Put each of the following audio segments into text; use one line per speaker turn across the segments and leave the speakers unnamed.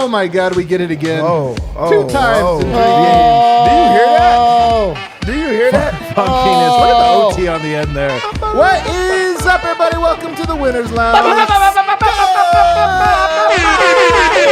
my God, we get it again.
Oh,
2 times in 3 games.
Do you hear that? Do you hear that?
Funkiness. Look at the OT on the end there. What is up, everybody? Welcome to the Winners Lounge.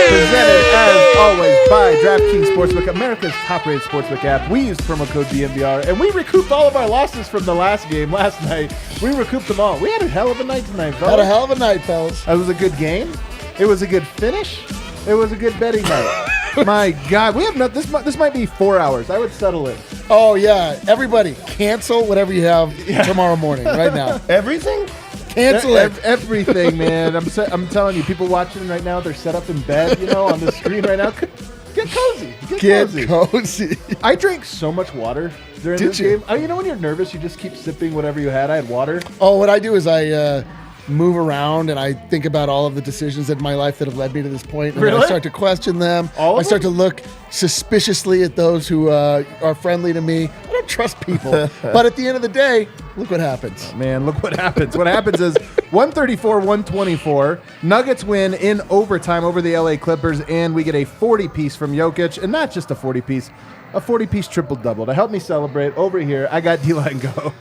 Presented, as always, by DraftKings Sportsbook, America's top-rated sportsbook app. We used promo code DNVR, and we recouped all of our losses from the last game last night. We recouped them all. We had a hell of a night tonight, fellas.
Had a hell of a night, fellas.
It was a good game. It was a good finish. It was a good betting night. My God, we have not. This might be 4 hours. I would settle it.
Oh yeah, everybody, cancel whatever you have tomorrow morning, right now.
Everything?
Cancel it.
Everything, man. I'm telling you, people watching right now, they're set up in bed, on the screen right now. Get cozy.
Get cozy.
I drank so much water during this game. When you're nervous, you just keep sipping whatever you had. I had water.
Oh, what I do is I move around and I think about all of the decisions in my life that have led me to this point. And
Really?
I start to question them. I start to look suspiciously at those who are friendly to me. I don't trust people. But at the end of the day, look what happens.
Oh, man, look what happens. What happens is 134-124. Nuggets win in overtime over the LA Clippers, and we get a 40-piece from Jokic, and not just a 40-piece, a 40-piece triple-double. To help me celebrate, over here, I got D-Line Go.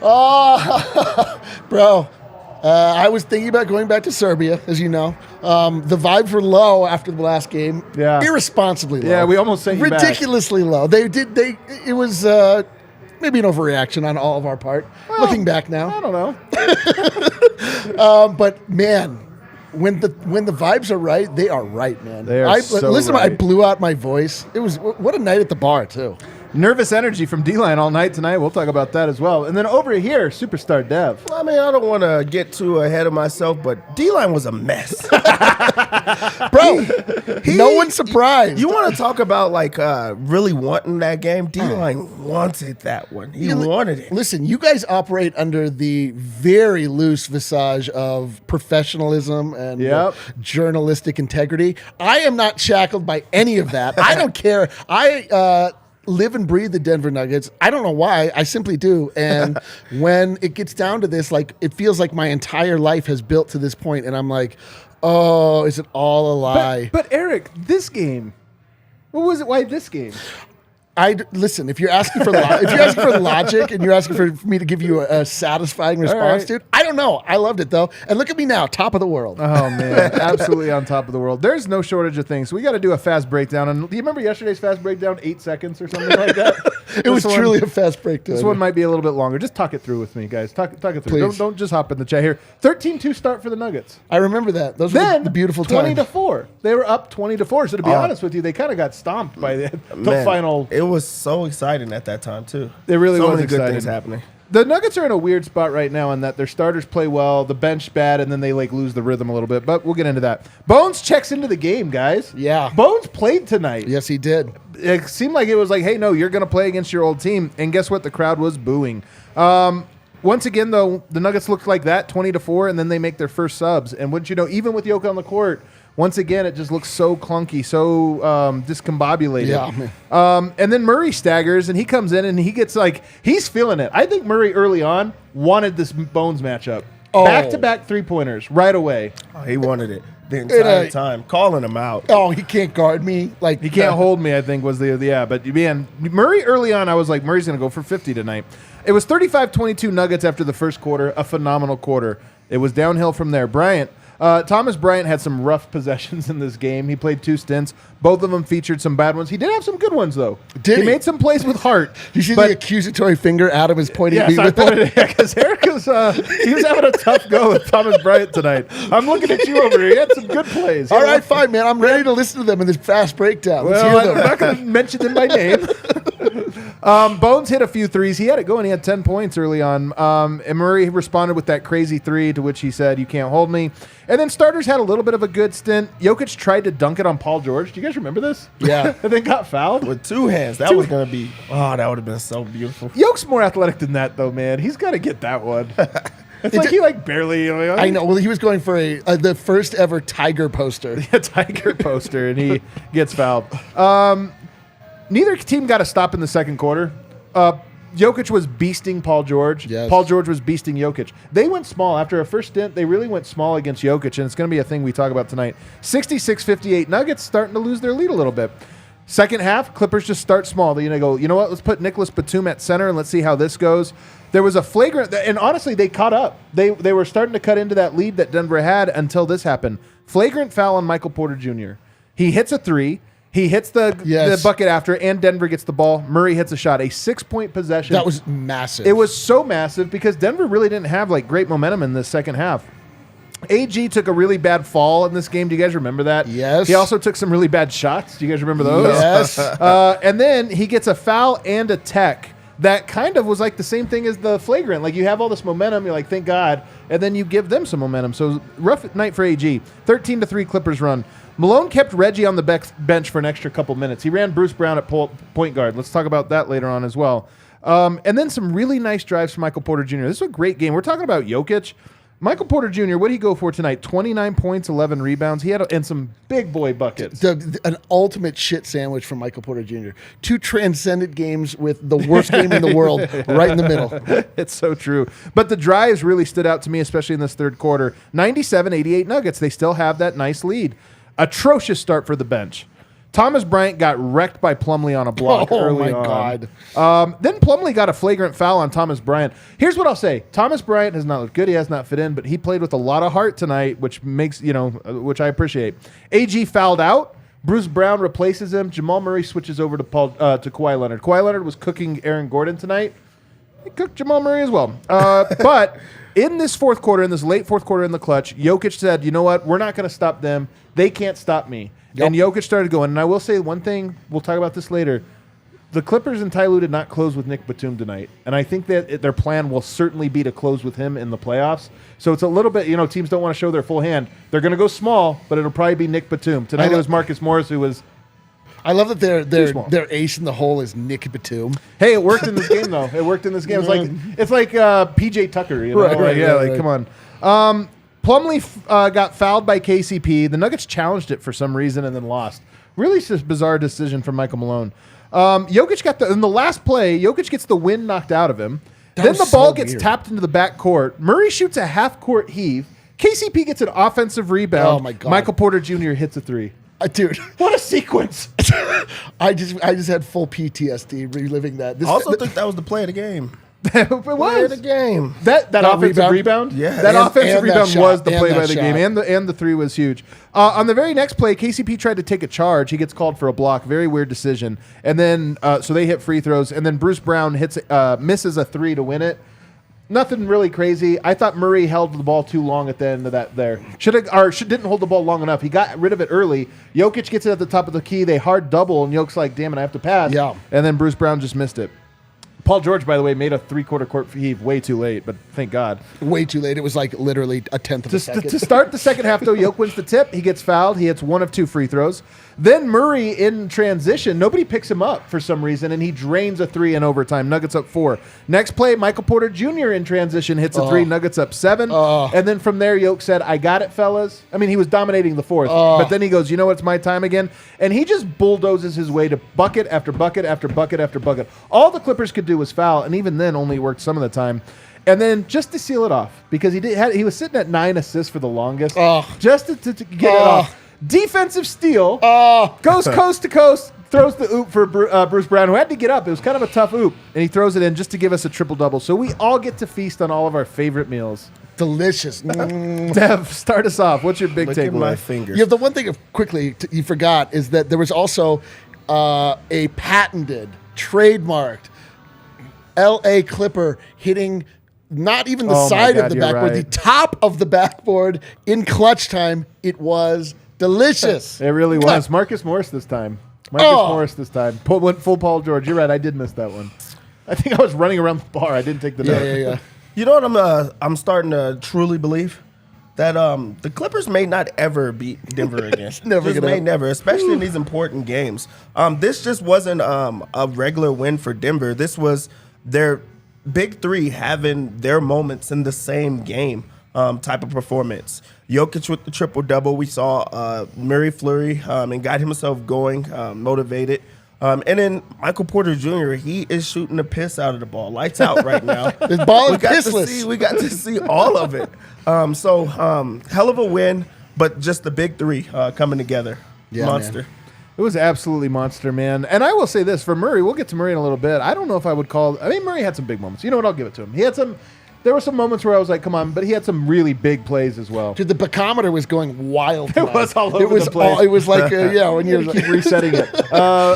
Oh, bro. I was thinking about going back to Serbia, as you know. The vibes were low after the last game.
Yeah.
Irresponsibly low.
Yeah, we almost sent you back.
Ridiculously low. It was maybe an overreaction on all of our part.
Well,
looking back now.
I don't know.
But man, when the vibes are right, they are right, man.
They are so
listen,
right.
I blew out my voice. It was what a night at the bar too.
Nervous energy from D-Line all night tonight. We'll talk about that as well. And then over here, Superstar Dev.
I mean, I don't want to get too ahead of myself, but D-Line was a mess.
Bro, no one's surprised.
You want to talk about, really wanting that game? D-Line wanted that one. He wanted it.
Listen, you guys operate under the very loose visage of professionalism and journalistic integrity. I am not shackled by any of that. I don't care. I live and breathe the Denver Nuggets. I don't know why. I simply do. And when it gets down to this, it feels like my entire life has built to this point, and I'm like, oh, is it all a lie?
But Eric, this game, what was it? Why this game?
Listen, if you're asking for logic and you're asking for me to give you a satisfying response, dude, I don't know. I loved it, though. And look at me now, top of the world.
Oh, man. Absolutely on top of the world. There's no shortage of things. So we got to do a fast breakdown. And do you remember yesterday's fast breakdown? 8 seconds or something like that?
It was truly a fast breakdown.
This one might be a little bit longer. Just talk it through with me, guys. Talk it through. Don't just hop in the chat here. 13-2 start for the Nuggets.
I remember that. Those were the beautiful times.
20-4. They were up 20-4. So to be honest with you, they kind of got stomped by the final.
It was so exciting at that time too.
It really was
many
exciting.
good things happening.
The Nuggets are in a weird spot right now in that their starters play well, the bench bad, and then they lose the rhythm a little bit. But we'll get into that. Bones checks into the game, guys.
Yeah.
Bones played tonight.
Yes, he did.
It seemed like it was like, hey, no, you're going to play against your old team. And guess what? The crowd was booing. Once again, though, the Nuggets looked like that, 20-4, and then they make their first subs. And wouldn't you know, even with Jokic on the court, once again, it just looks so clunky, so discombobulated.
Yeah.
And then Murray staggers, and he comes in, and he gets he's feeling it. I think Murray early on wanted this Bones matchup.
Oh.
Back-to-back three-pointers right away.
Oh, he wanted it the entire time, calling him out.
Oh, he can't guard me.
He can't hold me, I think, was the. But, man, Murray early on, I was like, Murray's going to go for 50 tonight. It was 35-22 Nuggets after the first quarter, a phenomenal quarter. It was downhill from there. Thomas Bryant had some rough possessions in this game. He played 2 stints. Both of them featured some bad ones. He did have some good ones, though.
Did he?
Made some plays with heart.
You see the accusatory finger Adam is pointing at me with that?
Because Eric was having a tough go with Thomas Bryant tonight. I'm looking at you over here. He had some good plays.
All right, fine, man. I'm ready to listen to them in this fast breakdown. Let's
Well,
hear them.
I'm not going to mention them by name. Bones hit a few threes. He had it going. He had 10 points early on. And Murray responded with that crazy three, to which he said, "You can't hold me." And then starters had a little bit of a good stint. Jokic tried to dunk it on Paul George. Do you guys remember this?
Yeah.
And then got fouled.
With 2 hands. That was going to be, that would have been so beautiful.
Jokic's more athletic than that, though, man. He's got to get that one. It's like he barely.
I know. Well, he was going for the first ever Tiger poster.
A Tiger poster, and he gets fouled. Neither team got a stop in the second quarter. Jokic was beasting Paul George.
Yes.
Paul George was beasting Jokic. They went small. After a first stint, they really went small against Jokic, and it's going to be a thing we talk about tonight. 66-58. Nuggets starting to lose their lead a little bit. Second half, Clippers just start small. They go, you know what, let's put Nicholas Batum at center and let's see how this goes. There was a flagrant, and honestly, they caught up. They were starting to cut into that lead that Denver had until this happened. Flagrant foul on Michael Porter Jr. He hits a three. He hits the bucket after, and Denver gets the ball. Murray hits a shot. A 6-point possession.
That was massive.
It was so massive because Denver really didn't have great momentum in the second half. AG took a really bad fall in this game. Do you guys remember that?
Yes.
He also took some really bad shots. Do you guys remember those?
Yes.
And then he gets a foul and a tech that kind of was like the same thing as the flagrant. You have all this momentum. You're like, thank God. And then you give them some momentum. So rough night for AG. 13-3 Clippers run. Malone kept Reggie on the bench for an extra couple minutes. He ran Bruce Brown at point guard. Let's talk about that later on as well. And then some really nice drives from Michael Porter Jr. This is a great game. We're talking about Jokic. Michael Porter Jr., what did he go for tonight? 29 points, 11 rebounds. He had and some big boy buckets.
An ultimate shit sandwich from Michael Porter Jr. 2 transcendent games with the worst game in the world right in the middle.
It's so true. But the drives really stood out to me, especially in this third quarter. 97-88 Nuggets. They still have that nice lead. Atrocious start for the bench. Thomas Bryant got wrecked by Plumlee on a block early on.
God.
Then Plumlee got a flagrant foul on Thomas Bryant. Here's what I'll say. Thomas Bryant has not looked good. He has not fit in, but he played with a lot of heart tonight, which makes, which I appreciate. AG fouled out. Bruce Brown replaces him. Jamal Murray switches over to Kawhi Leonard. Kawhi Leonard was cooking Aaron Gordon tonight. He cooked Jamal Murray as well. But in this fourth quarter, in this late fourth quarter in the clutch, Jokic said, you know what? We're not going to stop them. They can't stop me. Yep. And Jokic started going. And I will say one thing. We'll talk about this later. The Clippers and Ty Lue did not close with Nick Batum tonight. And I think that their plan will certainly be to close with him in the playoffs. So it's a little bit, teams don't want to show their full hand. They're going to go small, but it'll probably be Nick Batum. Tonight it was Marcus Morris who was...
I love that their ace in the hole is Nick Batum.
Hey, it worked in this game, though. It worked in this game. It's like PJ Tucker,
Right.
Come on. Plumlee got fouled by KCP. The Nuggets challenged it for some reason and then lost. Really just bizarre decision from Michael Malone. Jokic in the last play, Jokic gets the wind knocked out of him. Then the ball gets tapped into the back court. Murray shoots a half-court heave. KCP gets an offensive rebound.
Oh, my God.
Michael Porter Jr. hits a three.
Dude,
what a sequence!
I just had full PTSD reliving that.
I also think that was the play of the game.
It
Play
was
of the game.
that offensive rebound.
Yeah,
that offensive rebound
shot,
was the play by the
shot.
game, and the three was huge. On the very next play, KCP tried to take a charge. He gets called for a block. Very weird decision. And then so they hit free throws, and then Bruce Brown misses a three to win it. Nothing really crazy. I thought Murray held the ball too long at the end of that there. Didn't hold the ball long enough. He got rid of it early. Jokic gets it at the top of the key. They hard double, and Jokic's like, damn it, I have to pass.
Yeah.
And then Bruce Brown just missed it. Paul George, by the way, made a three-quarter court heave way too late, but thank God.
Way too late. It was literally a tenth of a second.
To start the second half, though, Jokic wins the tip. He gets fouled. He hits one of two free throws. Then Murray in transition. Nobody picks him up for some reason, and he drains a three in overtime. Nuggets up 4. Next play, Michael Porter Jr. in transition hits a three. Nuggets up 7. And then from there, Jokic said, I got it, fellas. I mean, he was dominating the fourth. But then he goes, you know what? It's my time again. And he just bulldozes his way to bucket after bucket after bucket after bucket. All the Clippers could do was foul, and even then only worked some of the time. And then just to seal it off, because he was sitting at 9 assists for the longest, just to get it off. Defensive steal, goes coast to coast, throws the oop for Bruce Brown, who had to get up. It was kind of a tough oop, and he throws it in just to give us a triple-double. So we all get to feast on all of our favorite meals.
Delicious.
Dev, start us off. What's your big
Look at my
takeaway?
fingers.
Yeah, the one thing you forgot is that there was also a patented, trademarked L.A. Clipper hitting not even the side of the backboard, the top of the backboard in clutch time. It was delicious.
It really was. Marcus Morris this time. Went full Paul George. You're right. I did miss that one. I think I was running around the bar. I didn't take the note.
Yeah.
You know what I'm starting to truly believe? That the Clippers may not ever beat Denver again. Never, especially in these important games. This just wasn't a regular win for Denver. This was their big three having their moments in the same game type of performance. Jokic with the triple-double. We saw Murray flurry and got himself going, motivated. And then Michael Porter Jr., he is shooting the piss out of the ball. Lights out right now.
The ball is pissless.
We got to see all of it. Hell of a win, but just the big three coming together.
Yeah,
monster.
Man.
It was absolutely monster, man. And I will say this, for Murray, we'll get to Murray in a little bit. I don't know if I would call... I mean, Murray had some big moments. You know what? I'll give it to him. He had some... There were some moments where I was like, come on, but he had some really big plays as well.
Dude, the bacometer was going wild.
It was all over the place.
It was like, when
you keep resetting it.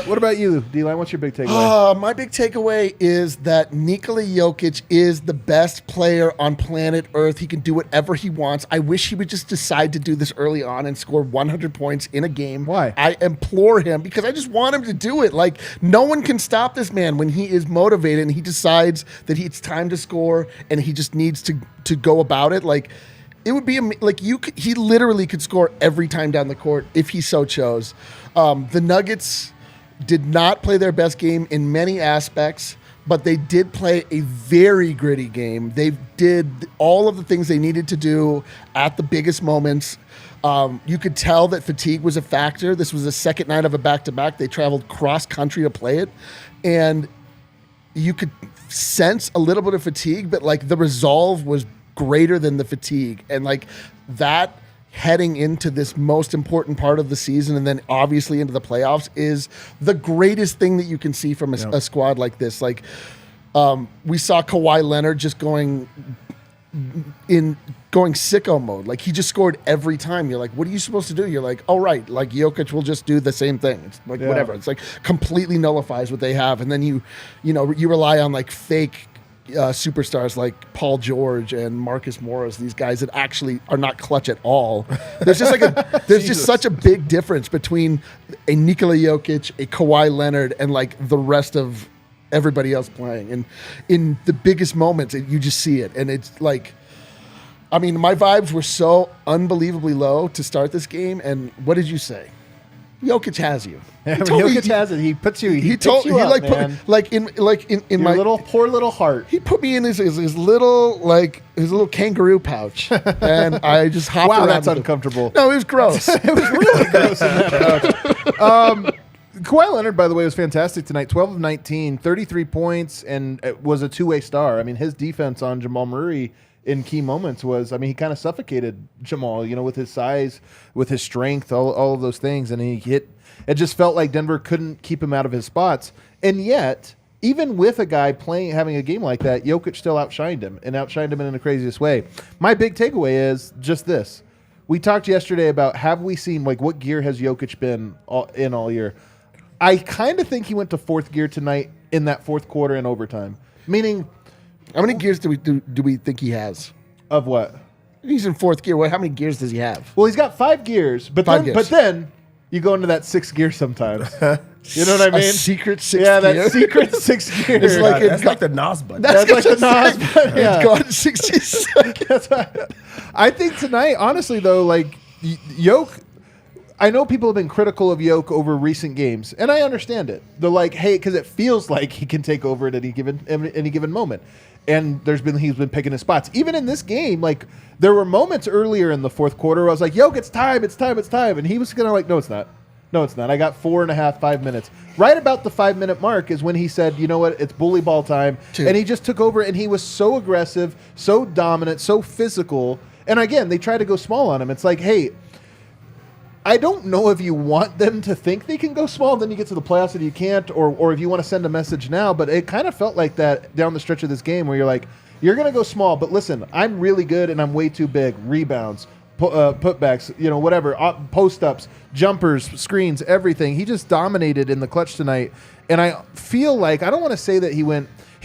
What about you, D-Line? What's your big takeaway?
My big takeaway is that Nikola Jokic is the best player on planet Earth. He can do whatever he wants. I wish he would just decide to do this early on and score 100 points in a game.
Why?
I implore him because I just want him to do it. Like, no one can stop this man when he is motivated and he decides that it's time to score and he just needs to go about it. Like, it would be he literally could score every time down the court if he so chose. The Nuggets did not play their best game in many aspects, but they did play a very gritty game. They did all of the things they needed to do at the biggest moments. You could tell that fatigue was a factor. This was the second night of a back-to-back. They traveled cross-country to play it, and you could sense a little bit of fatigue, but like the resolve was greater than the fatigue. And like that heading into this most important part of the season and then obviously into the playoffs is the greatest thing that you can see from a squad like this. Like we saw Kawhi Leonard just going sicko mode. Like he just scored every time. You're like, what are you supposed to do? You're like, oh, right. Like Jokic will just do the same thing. It's like whatever. It's like completely nullifies what they have. And then you rely on like fake superstars like Paul George and Marcus Morris, these guys that actually are not clutch at all. There's just like there's just such a big difference between a Nikola Jokic, a Kawhi Leonard, and like the rest of everybody else playing. And in the biggest moments, you just see it. And it's like, I mean, my vibes were so unbelievably low to start this game. And what did you say? Jokic has you.
Jokic has it. He puts you. He told you
up,
man.
Put in
your
my
little poor little heart.
He put me in his little kangaroo pouch, and I just hopped around.
Wow, that's uncomfortable.
No, it was gross.
It was really gross in that pouch. Kawhi Leonard, by the way, was fantastic tonight. 12 of 19, 33 points, and it was a two-way star. I mean, his defense on Jamal Murray in key moments was, I mean, he kind of suffocated Jamal, with his size, with his strength, all of those things. And it just felt like Denver couldn't keep him out of his spots. And yet, even with a guy having a game like that, Jokic still outshined him in the craziest way. My big takeaway is just this. We talked yesterday about, have we seen, like, what gear has Jokic been in all year? I kind of think he went to fourth gear tonight in that fourth quarter in overtime. Meaning,
how many gears do we think he has?
Of what?
He's in fourth gear. How many gears does he have?
Well, he's got 5 gears, but then you go into that 6th gear sometimes. You know what I mean?
A secret 6th gear.
Yeah, that secret 6th gear.
It's like that's like the NOS button.
That's like the NOS button. Yeah.
It's gone 60 seconds.
I think tonight, honestly, though, like Jokic, I know people have been critical of Jokic over recent games, and I understand it. They're like, hey, because it feels like he can take over at any given moment. And he's been picking his spots. Even in this game, like there were moments earlier in the fourth quarter where I was like, Jokic, it's time. And he was kind of like, no, it's not. I got 4.5, 5 minutes. Right about the 5-minute mark is when he said, you know what, it's bully ball time. And he just took over, and he was so aggressive, so dominant, so physical. And again, they tried to go small on him. It's like, hey, I don't know if you want them to think they can go small, then you get to the playoffs and you can't, or if you want to send a message now, but it kind of felt like that down the stretch of this game where you're like, you're going to go small, but listen, I'm really good and I'm way too big. Rebounds, putbacks, whatever, post-ups, jumpers, screens, everything. He just dominated in the clutch tonight, and I feel like, I don't want to say that he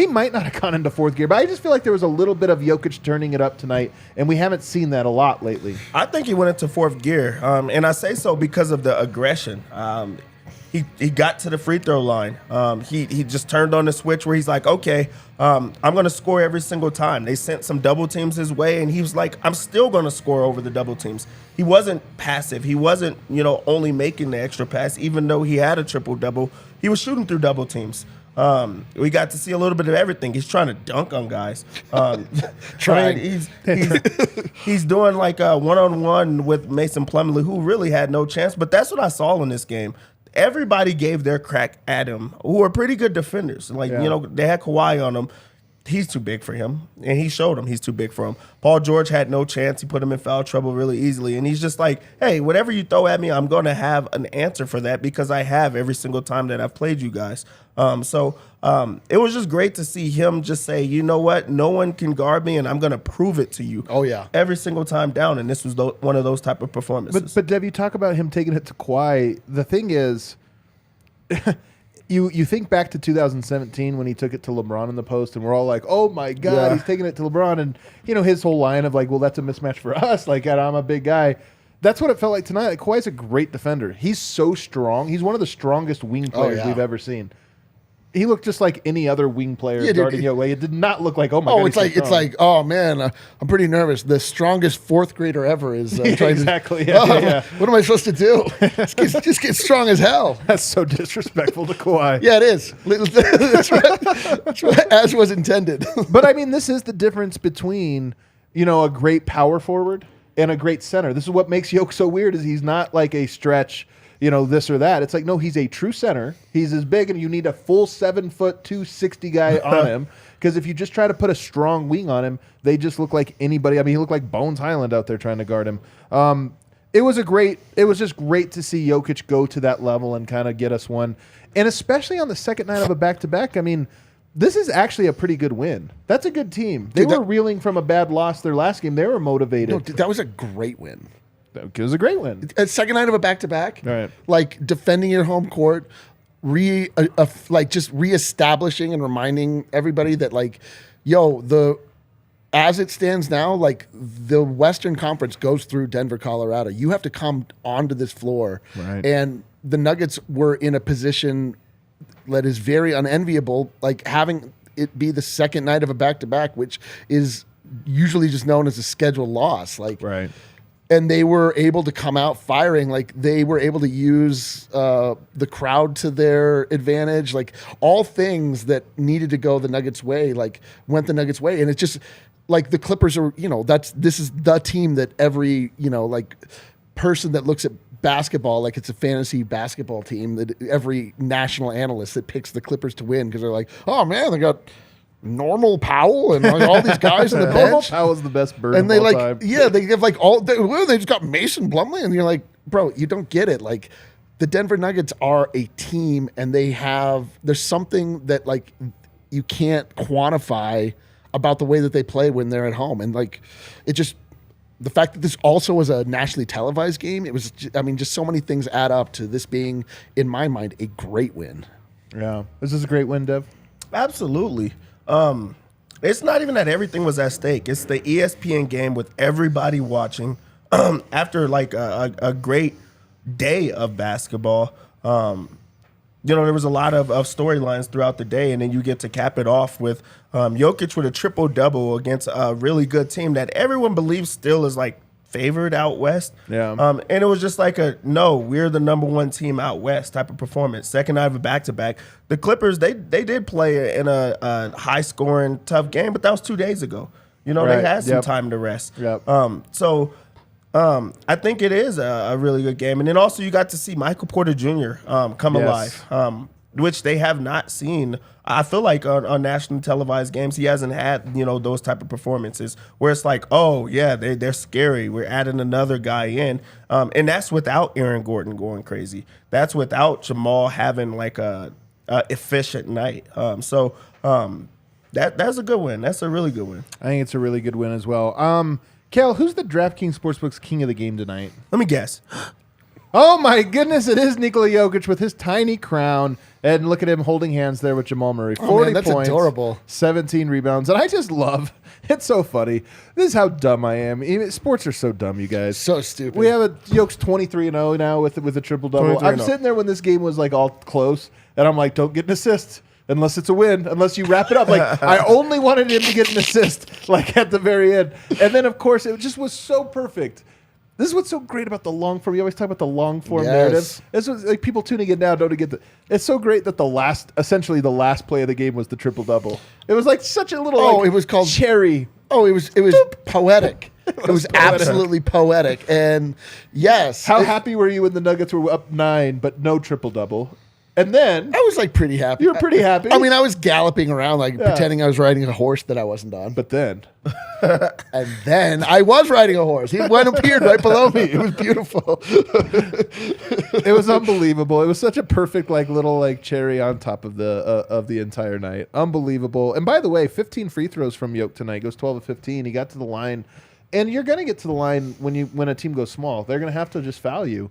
might not have gone into fourth gear, but I just feel like there was a little bit of Jokic turning it up tonight, and we haven't seen that a lot lately.
I think he went into fourth gear, and I say so because of the aggression. He got to the free throw line. He just turned on the switch where he's like, okay, I'm going to score every single time. They sent some double teams his way, and he was like, I'm still going to score over the double teams. He wasn't passive. He wasn't, only making the extra pass, even though he had a triple-double. He was shooting through double teams. We got to see a little bit of everything. He's trying to dunk on guys. He's doing like a one-on-one with Mason Plumlee, who really had no chance. But that's what I saw in this game. everybody gave their crack at him, who are pretty good defenders. Like, they had Kawhi on him. He's too big for him, and he showed him he's too big for him. Paul George had no chance. He put him in foul trouble really easily, and he's just like, hey, whatever you throw at me, I'm going to have an answer for that because I have every single time that I've played you guys. So it was just great to see him just say, you know what, no one can guard me, and I'm going to prove it to you.
Oh, yeah.
Every single time down, and this was one of those type of performances.
But Dev, you talk about him taking it to Kawhi. The thing is... You think back to 2017 when he took it to LeBron in the post, and we're all like, "Oh my God, he's taking it to LeBron!" And his whole line of like, "Well, that's a mismatch for us." Like, I'm a big guy. That's what it felt like tonight. Like, Kawhi's a great defender. He's so strong. He's one of the strongest wing players we've ever seen. He looked just like any other wing player guarding Yogi. It did not look like, oh my God.
It's like, oh man, I'm pretty nervous. The strongest fourth grader ever is trying
exactly.
to. What am I supposed to do? just get strong as hell.
That's so disrespectful to Kawhi.
Yeah, it is. That's right. As was intended.
But I mean, this is the difference between a great power forward and a great center. This is what makes Jokic so weird. Is he's not like a stretch. This or that. It's like, no, he's a true center. He's as big, and you need a full 7 foot 260 guy on him. Because if you just try to put a strong wing on him, they just look like anybody. I mean, he looked like Bones Hyland out there trying to guard him. It was just great to see Jokic go to that level and kind of get us one. And especially on the second night of a back-to-back, I mean, this is actually a pretty good win. That's a good team. They were reeling from a bad loss their last game. They were motivated.
No, that was a great win.
It was a great win.
Second night of a back-to-back,
right?
Like defending your home court, just reestablishing and reminding everybody that as it stands now, like the Western Conference goes through Denver, Colorado. You have to come onto this floor,
right?
And the Nuggets were in a position that is very unenviable, like having it be the second night of a back-to-back, which is usually just known as a scheduled loss,
right.
And they were able to come out firing. Like they were able to use the crowd to their advantage. Like all things that needed to go the Nuggets' way, like went the Nuggets' way. And it's just like the Clippers are, this is the team that every, person that looks at basketball like it's a fantasy basketball team, that every national analyst that picks the Clippers to win because they're like, oh man, they got Normal Powell and all these guys in the bench.
Normal Powell's the best bird
and they
of all time.
they have they just got Mason Plumlee, and you're like, bro, you don't get it. Like the Denver Nuggets are a team, and there's something that like you can't quantify about the way that they play when they're at home, and like it just. The fact that this also was a nationally televised game, just so many things add up to this being, in my mind, a great win.
Yeah. Is this a great win, Dev?
Absolutely. It's not even that everything was at stake. It's the ESPN game with everybody watching after like a great day of basketball. There was a lot of storylines throughout the day, and then you get to cap it off with Jokic with a triple-double against a really good team that everyone believes still is like favored out west.
Yeah.
And it was just like we're the number one team out west type of performance. Second night of a back-to-back. The Clippers, they did play in a high-scoring, tough game, but that was 2 days ago. They had some time to rest.
Yep.
I think it is a really good game. And then also you got to see Michael Porter Jr. Come alive, which they have not seen. I feel like on nationally televised games, he hasn't had, those type of performances where it's like, oh, yeah, they're scary. We're adding another guy in. And that's without Aaron Gordon going crazy. That's without Jamal having like a efficient night. That's a good win. That's a really good win.
I think it's a really good win as well. Kel, who's the DraftKings Sportsbook's king of the game tonight?
Let me guess.
Oh, my goodness. It is Nikola Jokic with his tiny crown. And look at him holding hands there with Jamal Murray. 40
that's
points,
adorable.
17 rebounds. And I just love, it's so funny. This is how dumb I am. Sports are so dumb, you guys.
So stupid.
We have Jokic's 23-0 now with a triple-double. I'm sitting there when this game was like all close. And I'm like, don't get an assist. Unless it's a win, unless you wrap it up. Like, I only wanted him to get an assist, like, at the very end. And then, of course, it just was so perfect. This is what's so great about the long form. You always talk about the long form narrative. This was, like, people tuning in now don't get the. It's so great that essentially the last play of the game was the triple-double. It was like such a little, it was called cherry.
Oh, it was poetic. It was absolutely poetic. And yes.
How happy were you when the Nuggets were up 9, but no triple-double? And then
I was like pretty happy.
You were pretty happy.
I mean, I was galloping around like pretending I was riding a horse that I wasn't on.
But then,
and then I was riding a horse. He went appeared right below me. It was beautiful.
It was unbelievable. It was such a perfect little cherry on top of the entire night. Unbelievable. And by the way, 15 free throws from Jokic tonight. Goes 12 of 15. He got to the line, and you're gonna get to the line when a team goes small. They're gonna have to just foul you.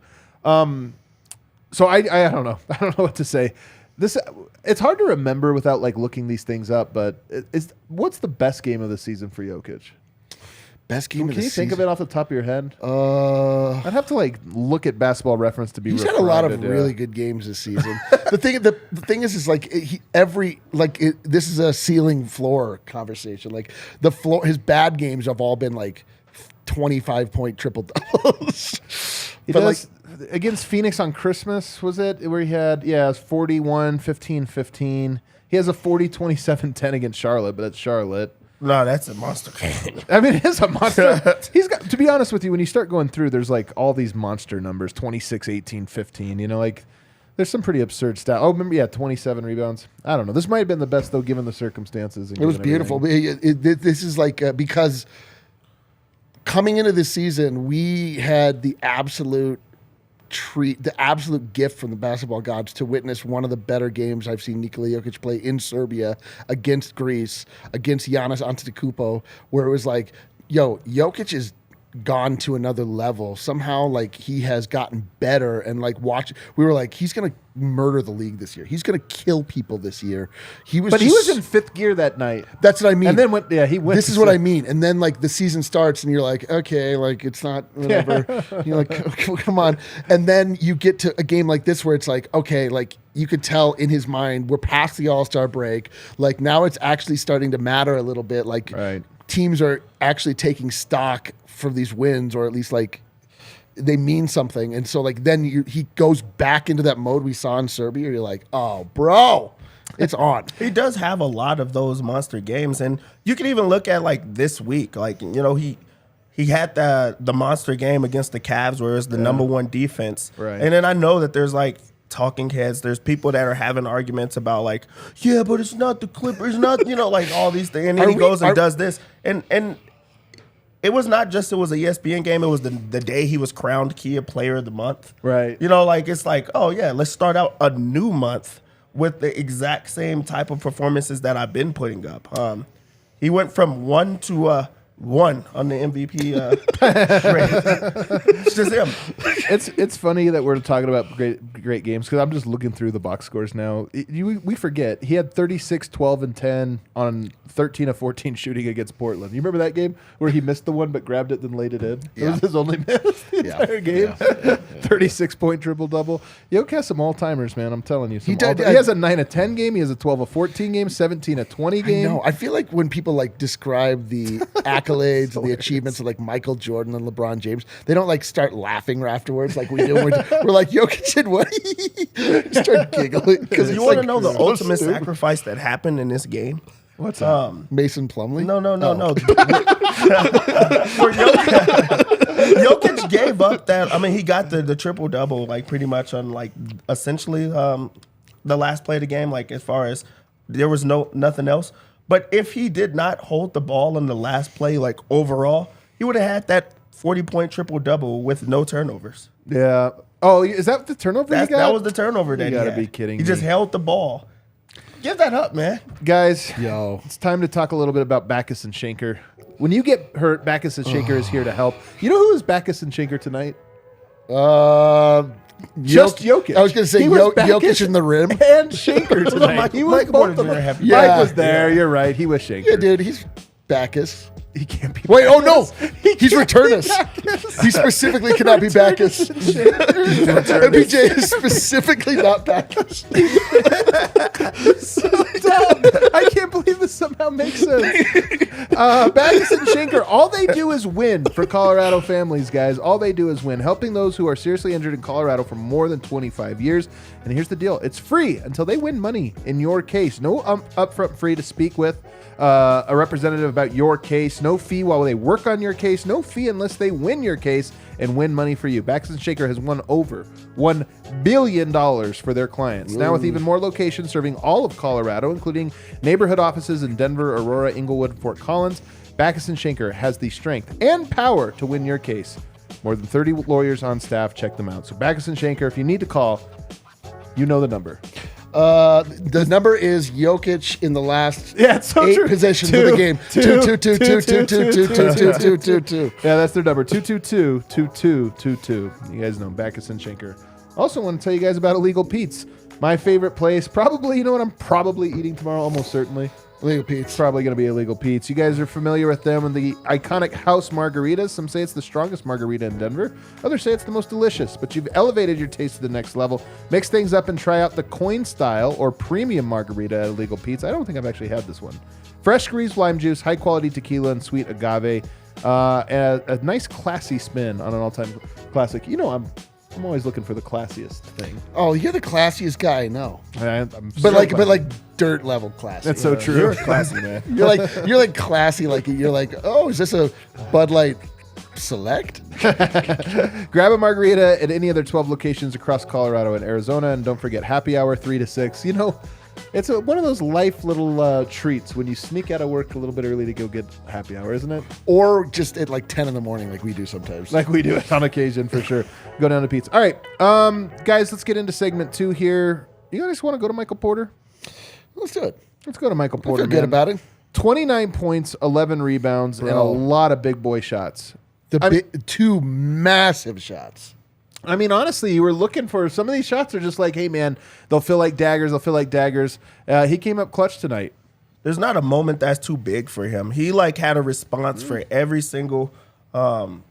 So I don't know. I don't know what to say. It's hard to remember without looking these things up. But what's the best game of the season for Jokic?
Best game of the season.
Can you think of it off the top of your head? I'd have to look at Basketball Reference to be.
He's had a lot of really good games this season. the thing is this is a ceiling floor conversation. The floor, his bad games have all been 25-point triple doubles.
Against Phoenix on Christmas, was it? Where he had, it was 41, 15, 15. He has a 40, 27, 10 against Charlotte, but it's Charlotte.
No, that's a monster.
I mean, it is a monster. He's got, to be honest with you, when you start going through, there's all these monster numbers, 26, 18, 15, there's some pretty absurd stats. Oh, remember, 27 rebounds. I don't know. This might have been the best, though, given the circumstances.
It was beautiful. This is because coming into this season, we had the absolute gift from the basketball gods to witness one of the better games I've seen Nikola Jokic play in against Greece, against Giannis Antetokounmpo, where it was Jokic is gone to another level. Somehow, he has gotten better, and we were he's gonna murder the league this year. He's gonna kill people this year. He was
in fifth gear that night.
That's what I mean.
And then he went.
This is what I mean. And then the season starts, and you're okay, it's not whatever. You're come on. And then you get to a game like this where it's okay, you could tell in his mind we're past the All-Star break. Now it's actually starting to matter a little bit.
Right.
Teams are actually taking stock from these wins, or at least they mean something. And so then he goes back into that mode we saw in Serbia. You're oh, bro, it's on.
He does have a lot of those monster games, and you can even look at this week. He had the monster game against the Cavs, where it's the number one defense.
Right.
And then I know that there's talking heads. There's people that are having arguments about but it's not the Clippers, not all these things. And then he goes and does this, and it was not just it was a ESPN game. It was the day he was crowned Kia Player of the Month.
Right.
It's oh yeah, let's start out a new month with the exact same type of performances that I've been putting up. He went from 1 to 1 on the MVP rate. It's just him.
It's funny that we're talking about great games, because I'm just looking through the box scores now. We forget he had 36, 12, and 10 on 13 of 14 shooting against Portland. You remember that game where he missed the one but grabbed it then laid it in?
Yeah.
It was his only miss the entire game. 36-point triple-double. Jokic has some all-timers, man. I'm telling you. He has a 9 of 10 game. He has a 12 of 14 game, 17 of 20 game.
No, I feel when people describe the accolades and the achievements of Michael Jordan and LeBron James, they don't start laughing afterwards like we do. We're Jokic did what? Start giggling because
you want to know the ultimate sacrifice that happened in this game.
What's that?
Mason Plumlee?
No. For Jokic gave up that. I mean, he got the triple double pretty much on essentially the last play of the game. As far as there was nothing else. But if he did not hold the ball in the last play, overall, he would have had that 40-point triple-double with no turnovers.
Yeah. Oh, is that the turnover he got?
That was the turnover that he had.
You got to be kidding me.
He just held the ball. Give that up, man.
Guys, it's time to talk a little bit about Backus and Schenker. When you get hurt, Backus and Schenker is here to help. You know who is Backus and Schenker tonight? Just Jokic.
I was going to say Jokic in the rim.
And Schenker tonight. He was both of them. Mike was there. You're right. He was Schenker.
Yeah, dude. He's Backus.
He can't be.
Wait, oh no, he's Returnus. He specifically cannot be Backus. MPJ is specifically not Backus.
So dumb. I can't believe this somehow makes sense. Backus and Schenker, all they do is win for Colorado families, guys. All they do is win, helping those who are seriously injured in Colorado for more than 25 years. And here's the deal. It's free until they win money in your case. No upfront fee to speak with a representative about your case. No fee while they work on your case. No fee unless they win your case and win money for you. Backus & Shaker has won over $1 billion for their clients. Now with even more locations serving all of Colorado, including neighborhood offices in Denver, Aurora, Inglewood, and Fort Collins, Backus & Shaker has the strength and power to win your case. More than 30 lawyers on staff. Check them out. So Backus & Shaker, if you need to call, you know the number.
The number is Jokic in the last 8 possessions of the game. 2.
Yeah, that's their number. 222-2222. You guys know Backus & Shaker. Also want to tell you guys about Illegal Pete's. My favorite place. Probably, you know what I'm probably eating tomorrow? Almost certainly.
Illegal Pete's.
Probably going to be Illegal Pete's. You guys are familiar with them and the iconic house margaritas. Some say it's the strongest margarita in Denver. Others say it's the most delicious, but you've elevated your taste to the next level. Mix things up and try out the coin style or premium margarita at Illegal Pete's. I don't think I've actually had this one. Fresh squeezed lime juice, high quality tequila, and sweet agave. A nice classy spin on an all-time classic. You know, I'm always looking for the classiest thing.
Oh, you're the classiest guy I know.
But
like dirt level classy.
That's so true.
You're classy, man.
You're like classy. Like you're like, oh, is this a Bud Light Select?
Grab a margarita at any of their 12 locations across Colorado and Arizona, and don't forget happy hour 3 to 6. You know, it's one of those life little treats when you sneak out of work a little bit early to go get happy hour, isn't it?
Or just at like 10 in the morning, like we do sometimes.
Like we do it on occasion, for sure. Go down to Pete's. All right, guys, let's get into segment 2 here. You guys want to go to Michael Porter?
Let's do it.
Let's go to Michael Porter.
I feel good about it.
29 points, 11 rebounds, and a lot of big boy shots.
Two massive shots.
I mean, honestly, you were looking for some of these shots are just like, hey, man, they'll feel like daggers. He came up clutch tonight.
There's not a moment that's too big for him. He had a response for every single run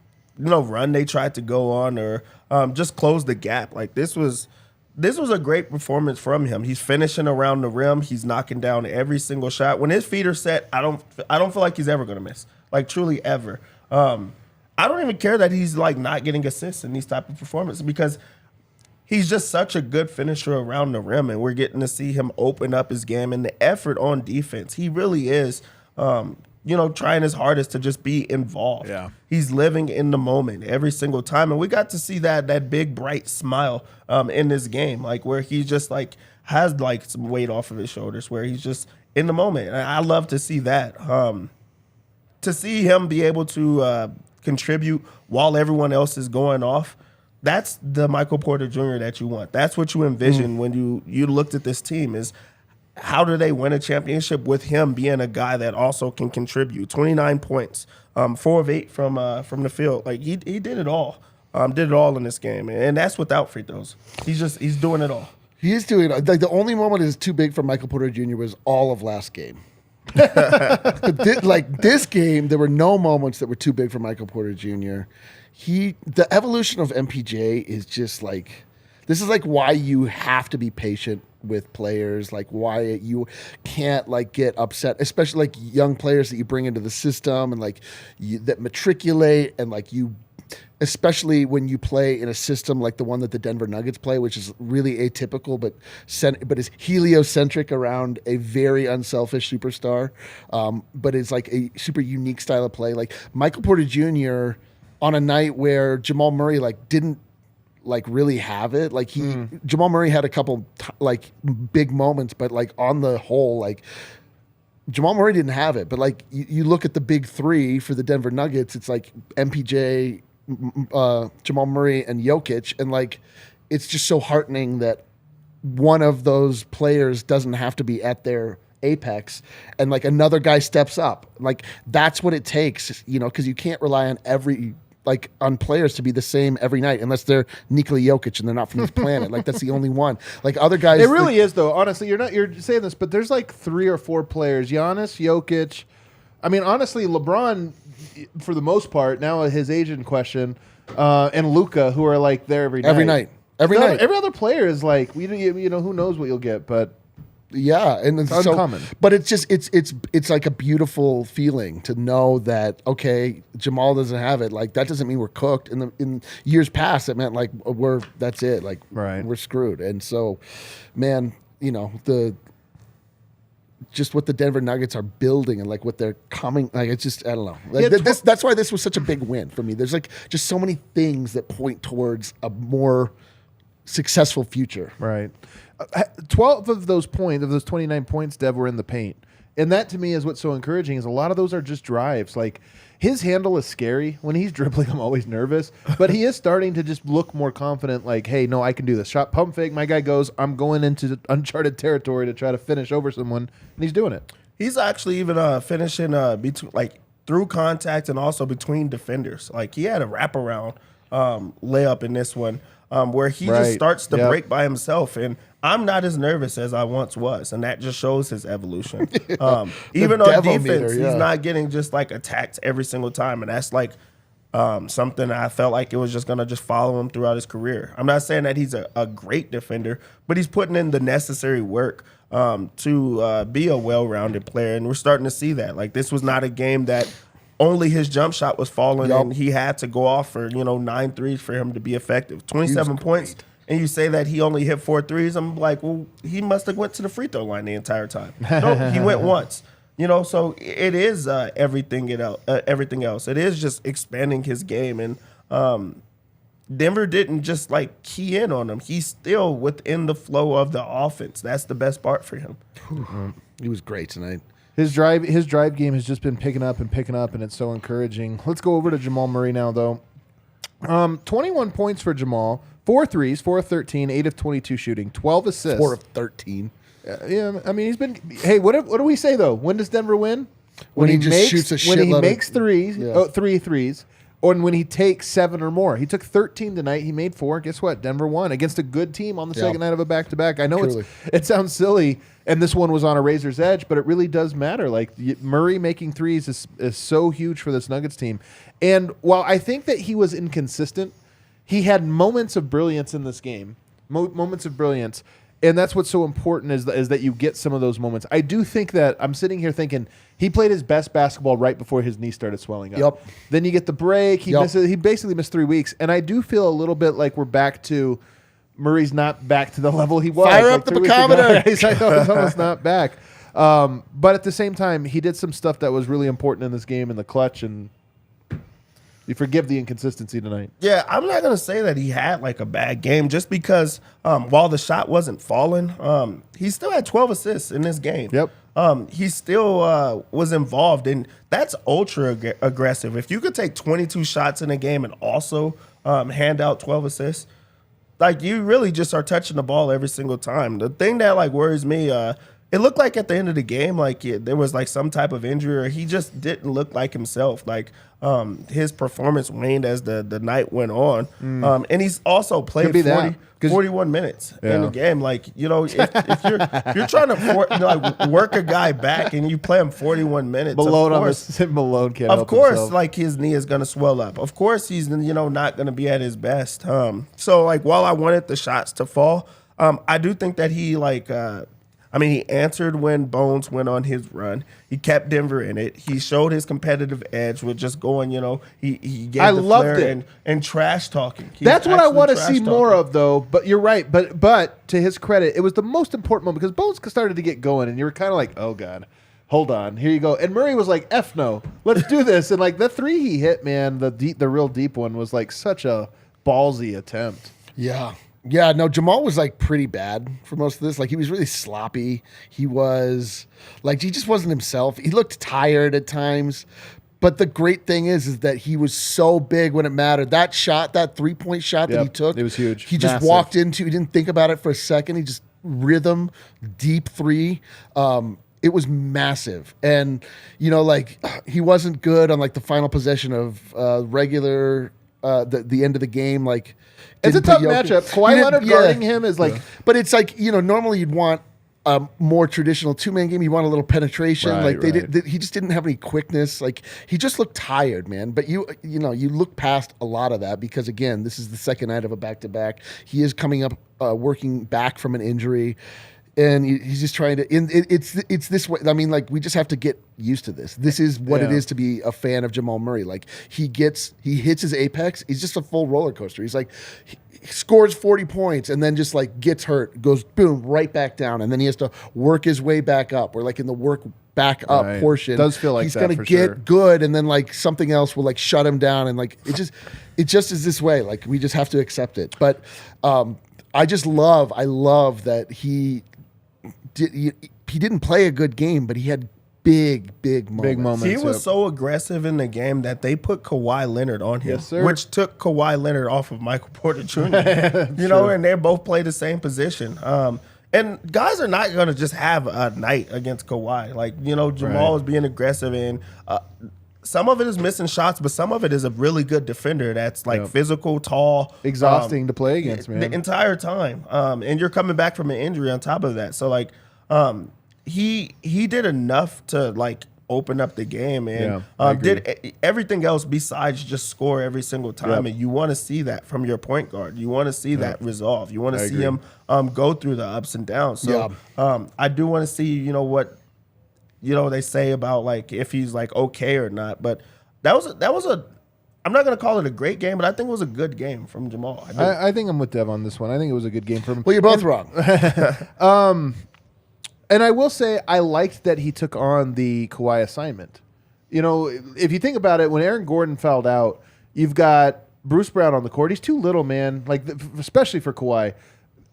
they tried to go on or just close the gap. Like this was a great performance from him. He's finishing around the rim. He's knocking down every single shot. When his feet are set, I don't feel like he's ever going to miss. Like truly ever. I don't even care that he's not getting assists in these type of performances because he's just such a good finisher around the rim, and we're getting to see him open up his game and the effort on defense. He really is, trying his hardest to just be involved.
Yeah.
He's living in the moment every single time, and we got to see that big bright smile in this game, where he just has some weight off of his shoulders, where he's just in the moment. And I love to see that. To see him be able to contribute while everyone else is going off, that's the Michael Porter Jr. that you want. That's what you envision when you looked at this team is how do they win a championship with him being a guy that also can contribute. 29 points, 4 of 8 from the field. He did it all. Did it all in this game, and that's without free throws. He's doing it all.
He is doing it. The only moment is too big for Michael Porter Jr. was all of last game. But this game, there were no moments that were too big for Michael Porter Jr. The evolution of MPJ is just this is why you have to be patient with players, why you can't get upset, especially young players that you bring into the system and that matriculate and especially when you play in a system like the one that the Denver Nuggets play, which is really atypical, but is heliocentric around a very unselfish superstar, but it's a super unique style of play. Michael Porter Jr. on a night where Jamal Murray didn't really have it. Jamal Murray had a couple big moments, but on the whole, Jamal Murray didn't have it. But you look at the big three for the Denver Nuggets, it's MPJ, Jamal Murray, and Jokic, and it's just so heartening that one of those players doesn't have to be at their apex and another guy steps up. That's what it takes, because you can't rely on on players to be the same every night unless they're Nikola Jokic and they're not from this planet. That's the only one. Other guys.
It really is though. Honestly, you're saying this, but there's 3 or 4 players: Giannis, Jokic. I mean, honestly, LeBron, for the most part, now his age in question, and Luka, who are there every night.
Every night.
Every other player is who knows what you'll get, but
Yeah, and
it's uncommon.
But it's just it's like a beautiful feeling to know that okay, Jamal doesn't have it. Like that doesn't mean we're cooked. In years past, it meant like that's it. Like we're screwed. And so, man, just what the Denver Nuggets are building and like what they're coming, like it's just I don't know. Like that's why this was such a big win for me. There's like just so many things that point towards a more successful future.
Right. 12 of those 29 points, Dev, were in the paint. And that to me is what's so encouraging is a lot of those are just drives. Like his handle is scary. When he's dribbling, I'm always nervous. But he is starting to just look more confident like, hey, no, I can do this. Shot pump fake. My guy goes, I'm going into uncharted territory to try to finish over someone. And he's doing it.
He's actually even finishing between like through contact and also between defenders. Like he had a wraparound layup in this one where he just starts to break by himself. And I'm not as nervous as I once was, and that just shows his evolution. Even on defense, he's not getting just like attacked every single time, and that's like something I felt like it was just gonna just follow him throughout his career. I'm not saying that he's a great defender, but he's putting in the necessary work to be a well-rounded player, and we're starting to see that. Like this was not a game that only his jump shot was falling, and he had to go off for 9 threes for him to be effective. 27 points. And you say that he only hit 4 threes, I'm like, well, he must have went to the free throw line the entire time. No, he went once. So it is everything else. It is just expanding his game. And Denver didn't just like key in on him. He's still within the flow of the offense. That's the best part for him.
He was great tonight.
His drive game has just been picking up, and it's so encouraging. Let's go over to Jamal Murray now, though. 21 points for Jamal. 4 threes, 4 of 13, 8 of 22 shooting, 12 assists.
4 of 13.
Yeah, I mean, he's been. Hey, what do we say though? When does Denver win?
When he just shoots a shitload.
When he makes three threes, or when he takes 7 or more. He took 13 tonight. He made 4. Guess what? Denver won against a good team on the second night of a back-to-back. I know it sounds silly, and this one was on a razor's edge, but it really does matter. Like Murray making threes is so huge for this Nuggets team. And while I think that he was inconsistent, he had moments of brilliance in this game, moments of brilliance, and that's what's so important is that you get some of those moments. I do think that I'm sitting here thinking he played his best basketball right before his knee started swelling up.
Yep.
Then you get the break. He basically missed 3 weeks, and I do feel a little bit like we're back to Murray's not back to the level he was.
Fire up the barometer.
He's almost not back. But at the same time, he did some stuff that was really important in this game in the clutch, and you forgive the inconsistency tonight.
Yeah, I'm not going to say that he had like a bad game just because while the shot wasn't falling, he still had 12 assists in this game.
Yep.
He still was involved, and that's ultra aggressive. If you could take 22 shots in a game and also hand out 12 assists, like you really just are touching the ball every single time. The thing that like worries me, it looked like at the end of the game, like there was like some type of injury, or he just didn't look like himself. Like his performance waned as the night went on, and he's also played 41 minutes in the game. Like if you're trying to work a guy back and you play him 41 minutes,
Malone can't.
Of course,
himself.
Like his knee is gonna swell up. Of course, he's not gonna be at his best. So like while I wanted the shots to fall, I do think that he he answered when Bones went on his run. He kept Denver in it. He showed his competitive edge with just going, he gave the flair and trash talking.
That's what I want to see more of, though. But you're right. But to his credit, it was the most important moment because Bones started to get going, and you were kind of like, oh, God, hold on. Here you go. And Murray was like, F no. Let's do this. And like the 3 he hit, man, the real deep one was like such a ballsy attempt.
Yeah. Yeah, no, Jamal was like pretty bad for most of this. Like he was really sloppy. He was like, he just wasn't himself. He looked tired at times. But the great thing is that he was so big when it mattered. That shot, that 3-point shot that he took,
it was huge.
He just walked into, he didn't think about it for a second. He just rhythm, deep 3. It was massive. And, he wasn't good on like the final possession of regular, the end of the game. Like,
it's a tough matchup. Kawhi Leonard guarding him is like...
But it's like, normally you'd want a more traditional 2-man game. You want a little penetration. He just didn't have any quickness. Like, he just looked tired, man. But you look past a lot of that because, again, this is the second night of a back-to-back. He is coming up, working back from an injury. And he's just trying to. It's this way. I mean, like we just have to get used to this. This is what it is to be a fan of Jamal Murray. Like he hits his apex. He's just a full roller coaster. He's like he scores 40 points and then just like gets hurt, goes boom right back down, and then he has to work his way back up. Or like in the work back up portion,
does feel like
he's
that
gonna
for
get
sure.
good, and then like something else will like shut him down, and like it just is this way. Like we just have to accept it. But I love that he didn't play a good game, but he had big moments.
He was so aggressive in the game that they put Kawhi Leonard on him,
Yes, sir.
which took Kawhi Leonard off of Michael Porter Jr. you know, and they both play the same position. And guys are not going to just have a night against Kawhi. Like, you know, Jamal is being aggressive, and some of it is missing shots, but some of it is a really good defender that's like physical, tall.
Exhausting to play against, man.
The entire time. And you're coming back from an injury on top of that. So, like, he did enough to, like, open up the game and did everything else besides just score every single time. And you want to see that from your point guard. You want to see that resolve. You want to see him go through the ups and downs. So I do want to see, you know, what, you know, they say about like if he's like okay or not. But that was a I'm not going to call it a great game, but I think it was a good game from Jamal.
I think I'm with Dev on this one. I think it was a good game from him.
Well, you're both wrong.
And I will say I liked that he took on the Kawhi assignment. You know, if you think about it, when Aaron Gordon fouled out, you've got Bruce Brown on the court. He's too little, man, like especially for Kawhi.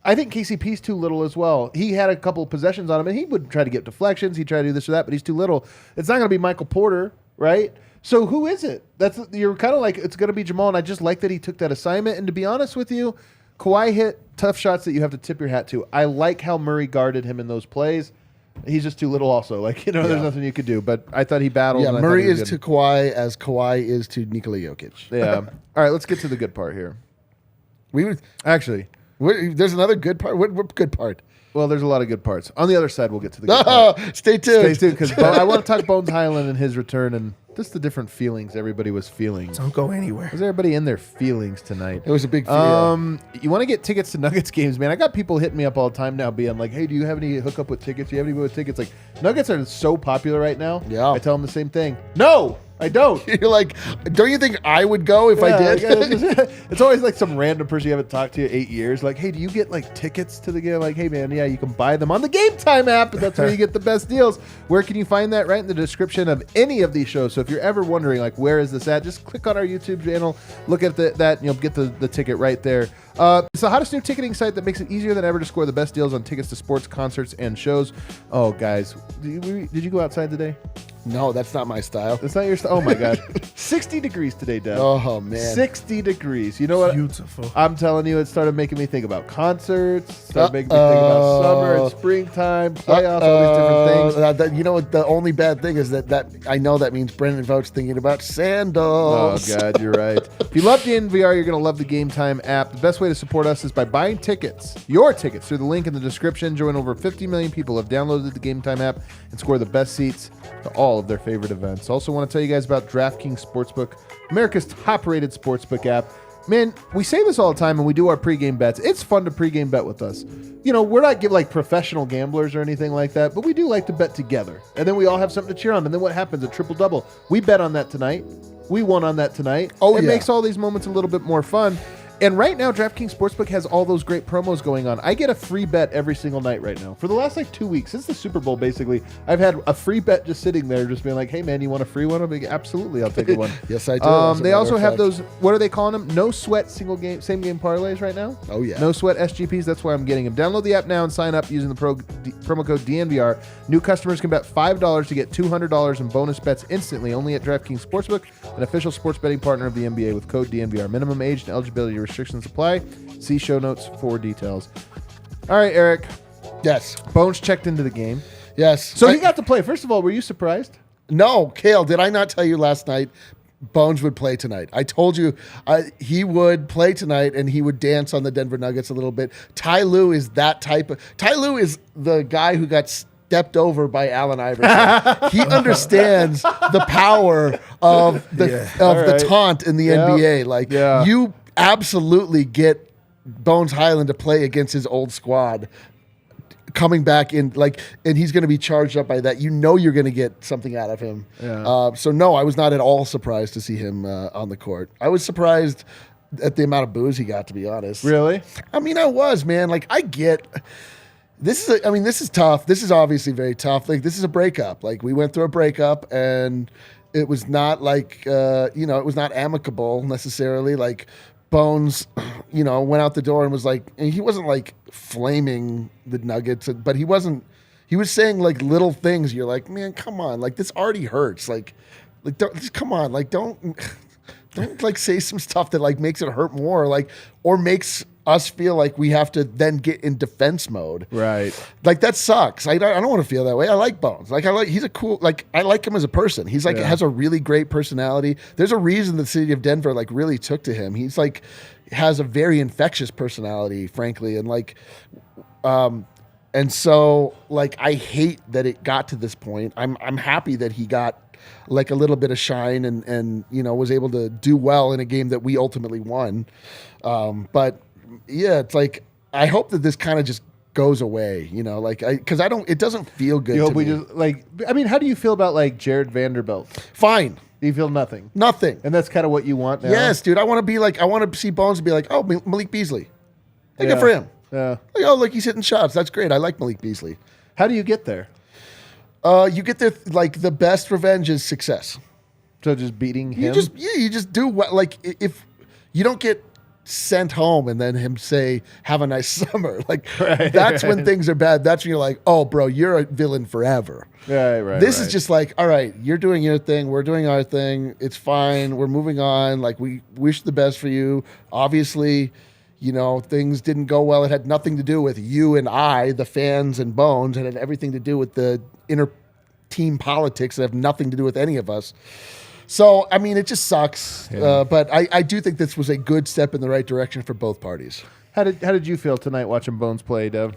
I think KCP's too little as well. He had a couple of possessions on him, and he would try to get deflections. He'd try to do this or that, but he's too little. It's not going to be Michael Porter, right? So who is it? You're kind of like, it's going to be Jamal, and I just like that he took that assignment. And to be honest with you, Kawhi hit tough shots that you have to tip your hat to. I like how Murray guarded him in those plays. He's just too little also. Like, you know, there's nothing you could do. But I thought he battled.
Yeah, Murray is to Kawhi as Kawhi is to Nikola Jokic.
Yeah. All right, let's get to the good part here.
There's another good part. What good part?
Well, there's a lot of good parts. On the other side, we'll get to the good part.
Stay tuned.
Stay tuned, because I want to talk Bones Hyland and his return and just the different feelings everybody was feeling.
Don't go anywhere.
Was everybody in their feelings tonight?
It was a big
You want to get tickets to Nuggets games, man? I got people hitting me up all the time now being like, hey, do you have any hookup with tickets? Do you have any with tickets? Like, Nuggets are so popular right now.
Yeah.
I tell them the same thing. No, I don't.
You're like, don't you think I would go if I did?
It's always like some random person you haven't talked to in 8 years. Like, hey, do you get like tickets to the game? Like, hey, man, yeah, you can buy them on the Game Time app. That's where you get the best deals. Where can you find that? Right in the description of any of these shows. So if you're ever wondering, like, where is this at? Just click on our YouTube channel, look at that, and you'll get the ticket right there. It's the hottest new ticketing site that makes it easier than ever to score the best deals on tickets to sports, concerts, and shows. Oh, guys, did you go outside today?
No, that's not my style.
That's not your style? Oh, my God. 60 degrees today, Deb.
Oh, man.
60 degrees. You know what?
Beautiful.
I'm telling you, it started making me think about concerts, started making me think about summer and springtime, playoffs, all these different things.
You know what? The only bad thing is that I know that means Brendan Vough's thinking about sandals.
Oh, God, you're right. If you love DNVR, you're going to love the Game Time app. The best way to support us is by buying tickets, your tickets, through the link in the description. Join over 50 million people have downloaded the Game Time app and score the best seats to all of their favorite events. Also want to tell you guys about DraftKings Sportsbook, America's top-rated sportsbook app. Man, we say this all the time when we do our pregame bets. It's fun to pregame bet with us. You know, we're not like professional gamblers or anything like that, but we do like to bet together. And then we all have something to cheer on. And then what happens? A triple-double. We bet on that tonight. We won on that tonight. It makes all these moments a little bit more fun. And right now, DraftKings Sportsbook has all those great promos going on. I get a free bet every single night right now. For the last 2 weeks, since the Super Bowl, basically, I've had a free bet just sitting there, just being like, hey, man, you want a free one? I'm like, absolutely, I'll take one.
Yes, I do.
They also have those, what are they calling them? No sweat same game parlays right now?
Oh, yeah.
No sweat SGPs. That's why I'm getting them. Download the app now and sign up using the promo code DNVR. New customers can bet $5 to get $200 in bonus bets instantly, only at DraftKings Sportsbook, an official sports betting partner of the NBA with code DNVR. Minimum age and eligibility restrictions apply. See show notes for details. All right, Eric.
Yes.
Bones checked into the game.
Yes.
So he got to play. First of all, were you surprised?
No, Kale, did I not tell you last night Bones would play tonight? I told you he would play tonight and he would dance on the Denver Nuggets a little bit. Ty Lue is that type of... Ty Lue is the guy who got stepped over by Allen Iverson. He understands the power of the taunt in the NBA. Like, you absolutely get Bones Hyland to play against his old squad. coming back in, like, and he's going to be charged up by that. You know you're going to get something out of him.
Yeah.
So, no, I was not at all surprised to see him on the court. I was surprised at the amount of boos he got, to be honest.
Really?
I mean, I was, man. Like, I get... This is tough. This is obviously very tough. Like, this is a breakup. Like, we went through a breakup, and it was not like, it was not amicable necessarily. Like, Bones, went out the door and was like, and he wasn't like flaming the Nuggets, but he was saying like little things. You're like, man, come on. Like, this already hurts. Like don't, come on. Like, don't like say some stuff that like makes it hurt more, like, or makes us feel like we have to then get in defense mode.
Right.
Like, that sucks. I don't want to feel that way. I like Bones. Like, he's a cool, like, I like him as a person. He's like, has a really great personality. There's a reason the city of Denver like really took to him. He's like, has a very infectious personality, frankly. And like, and so like, I hate that it got to this point. I'm happy that he got like a little bit of shine and was able to do well in a game that we ultimately won. But yeah, it's like, I hope that this kind of just goes away, because it doesn't feel good to me.
How do you feel about like Jared Vanderbilt?
Fine.
Do you feel nothing?
Nothing.
And that's kind of what you want now?
Yes, dude. I want to see Bones and be like, oh, Malik Beasley. Good for him.
Yeah.
Like, oh, look, he's hitting shots. That's great. I like Malik Beasley.
How do you get there?
You get there, like, the best revenge is success.
So just beating him?
You just do what, like, if you don't get sent home and then him say, have a nice summer. Like, that's when things are bad. That's when you're like, oh, bro, you're a villain forever.
Right.
This is just like, all right, you're doing your thing. We're doing our thing. It's fine. We're moving on. Like, we wish the best for you. Obviously, things didn't go well. It had nothing to do with you and I, the fans and Bones. It had everything to do with the inner team politics that have nothing to do with any of us. So, I mean, it just sucks.
Yeah.
But I do think this was a good step in the right direction for both parties.
How did you feel tonight watching Bones play, Dev?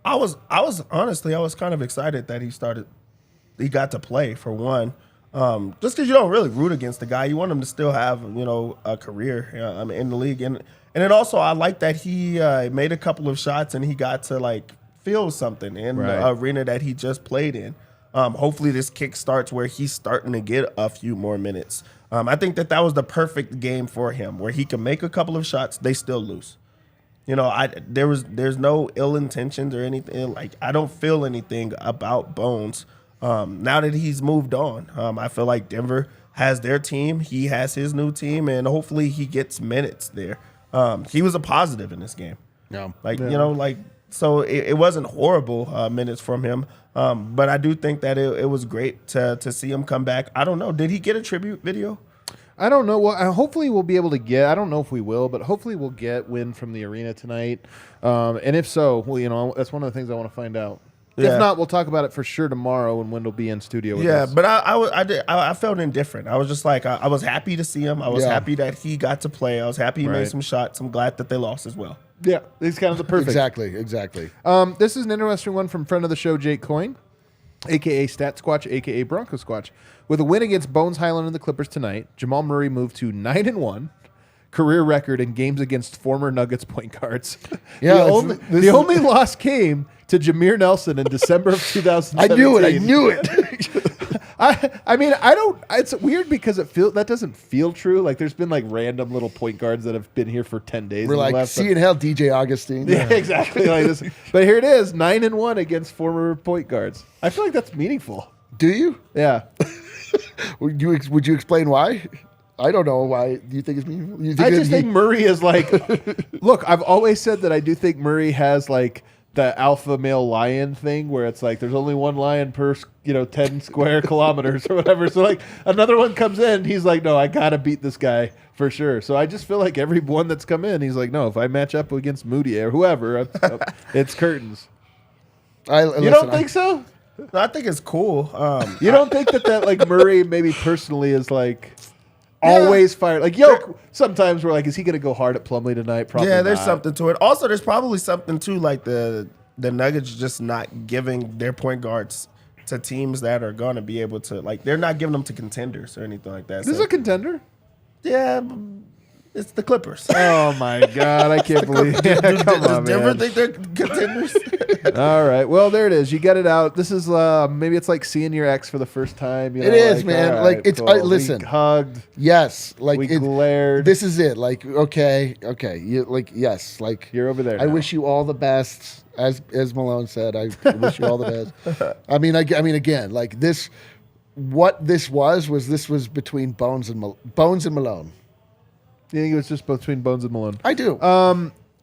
I was honestly, I was kind of excited that he got to play, for one. Just because you don't really root against the guy. You want him to still have, a career in the league. And then also, I like that he made a couple of shots and he got to, like, feel something in the arena that he just played in. Hopefully this kick starts where he's starting to get a few more minutes. I think that was the perfect game for him, where he can make a couple of shots, they still lose. There's no ill intentions or anything. Like, I don't feel anything about Bones. Now that he's moved on, I feel like Denver has their team. He has his new team, and hopefully he gets minutes there. He was a positive in this game.
Yeah.
So it wasn't horrible minutes from him. But I do think that it was great to see him come back. I don't know. Did he get a tribute video?
I don't know. Well, hopefully we'll be able to get. I don't know if we will, but hopefully we'll get Win from the arena tonight. And if so, well, that's one of the things I want to find out. Yeah. If not, we'll talk about it for sure tomorrow when Win will be in studio with us.
Yeah, but I felt indifferent. I was just like, I was happy to see him. I was happy that he got to play. I was happy he made some shots. I'm glad that they lost as well.
Yeah, it's kind of the perfect.
Exactly.
This is an interesting one from friend of the show, Jake Coyne, a.k.a. Stat Squatch, a.k.a. Bronco Squatch. With a win against Bones Hyland and the Clippers tonight, Jamal Murray moved to 9-1, career record in games against former Nuggets point guards.
Yeah,
the only loss came to Jameer Nelson in December of 2017.
I knew it.
I mean, I don't. It's weird because that doesn't feel true. Like, there's been like random little point guards that have been here for 10 days.
We're like, see you in hell, DJ Augustine.
Yeah, exactly like this. But here it is, 9-1 against former point guards. I feel like that's meaningful.
Do you?
Yeah.
Would you explain why? I don't know why. Do you think it's meaningful?
I just think Murray is like. Look, I've always said that I do think Murray has like the alpha male lion thing where it's like there's only one lion per 10 square kilometers or whatever. So like another one comes in, he's like, no, I gotta beat this guy for sure. So I just feel like every one that's come in, he's like, no, if I match up against Moody or whoever, it's curtains. You don't think so?
No, I think it's cool.
You don't think that like Murray maybe personally is like always fired? Like, sometimes we're like, is he going to go hard at Plumlee tonight? Probably
yeah, there's
not.
something to it. Also, there's probably something to like the Nuggets just not giving their point guards to teams that are going to be able to, like, they're not giving them to contenders or anything like that.
This is a contender?
Yeah, it's the Clippers.
Oh, my God. I can't believe it.
Does Denver think they're contenders?
All right. Well, there it is. You get it out. This is maybe it's like seeing your ex for the first time. You know,
it is,
like,
man.
right,
Like it's
cool.
listen.
We hugged.
Yes, like
we glared.
This is it. Like okay. You like yes. Like
you're over there.
I
now.
wish you all the best. As Malone said, I wish you all the best. I mean, again, like this. What this was between Bones and Malone.
You think it was just between Bones and Malone?
I do.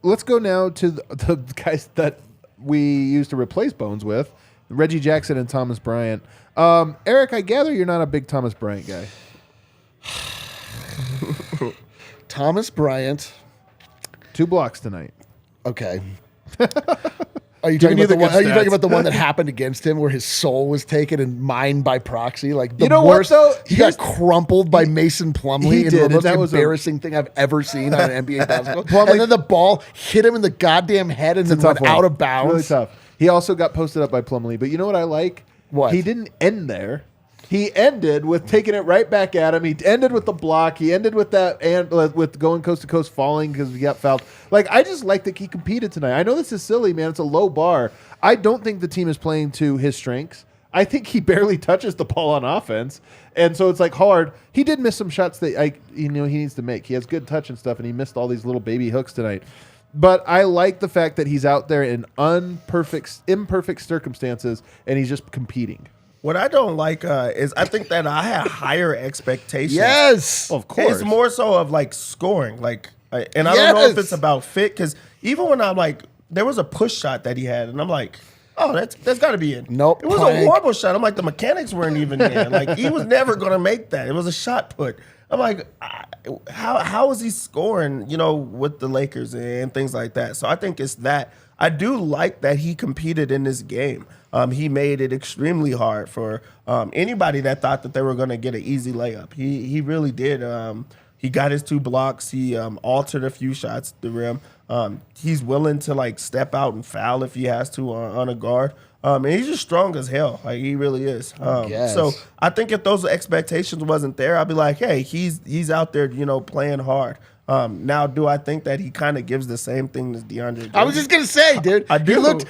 Let's go now to the guys that we used to replace Bones with, Reggie Jackson and Thomas Bryant. Eric, I gather you're not a big Thomas Bryant guy.
Thomas Bryant.
2 blocks tonight.
Okay. Are you talking about the one that happened against him, where his soul was taken and mined by proxy? Like the worst.
What, though?
He got crumpled by Mason Plumlee in the most
that was
embarrassing thing I've ever seen on an NBA basketball. And then the ball hit him in the goddamn head and then went out of bounds.
Really tough. He also got posted up by Plumlee. But you know what I like?
What?
He didn't end there. He ended with taking it right back at him. He ended with the block. He ended with that and with going coast to coast, falling because he got fouled. Like, I just like that he competed tonight. I know this is silly, man. It's a low bar. I don't think the team is playing to his strengths. I think he barely touches the ball on offense, and so it's like hard. He did miss some shots that he needs to make. He has good touch and stuff, and he missed all these little baby hooks tonight. But I like the fact that he's out there in imperfect circumstances, and he's just competing.
What I don't like is I think that I had higher expectations.
Yes,
of course.
It's more so of like scoring, and I don't know if it's about fit, because even when I'm like, there was a push shot that he had, and I'm like, oh, that's got to be in.
Nope.
It was a horrible shot. I'm like, the mechanics weren't even in. Like, he was never going to make that. It was a shot put. I'm like, how is he scoring, with the Lakers and things like that? So I think it's that. I do like that he competed in this game. He made it extremely hard for anybody that thought that they were going to get an easy layup. He really did. He got his 2 blocks. He altered a few shots at the rim. He's willing to step out and foul if he has to on a guard. And he's just strong as hell. Like, he really is. So I think if those expectations wasn't there, I'd be like, hey, he's out there, playing hard. Now, do I think that he kind of gives the same thing as DeAndre Jordan?
I was just gonna say, dude.
I do.
He looked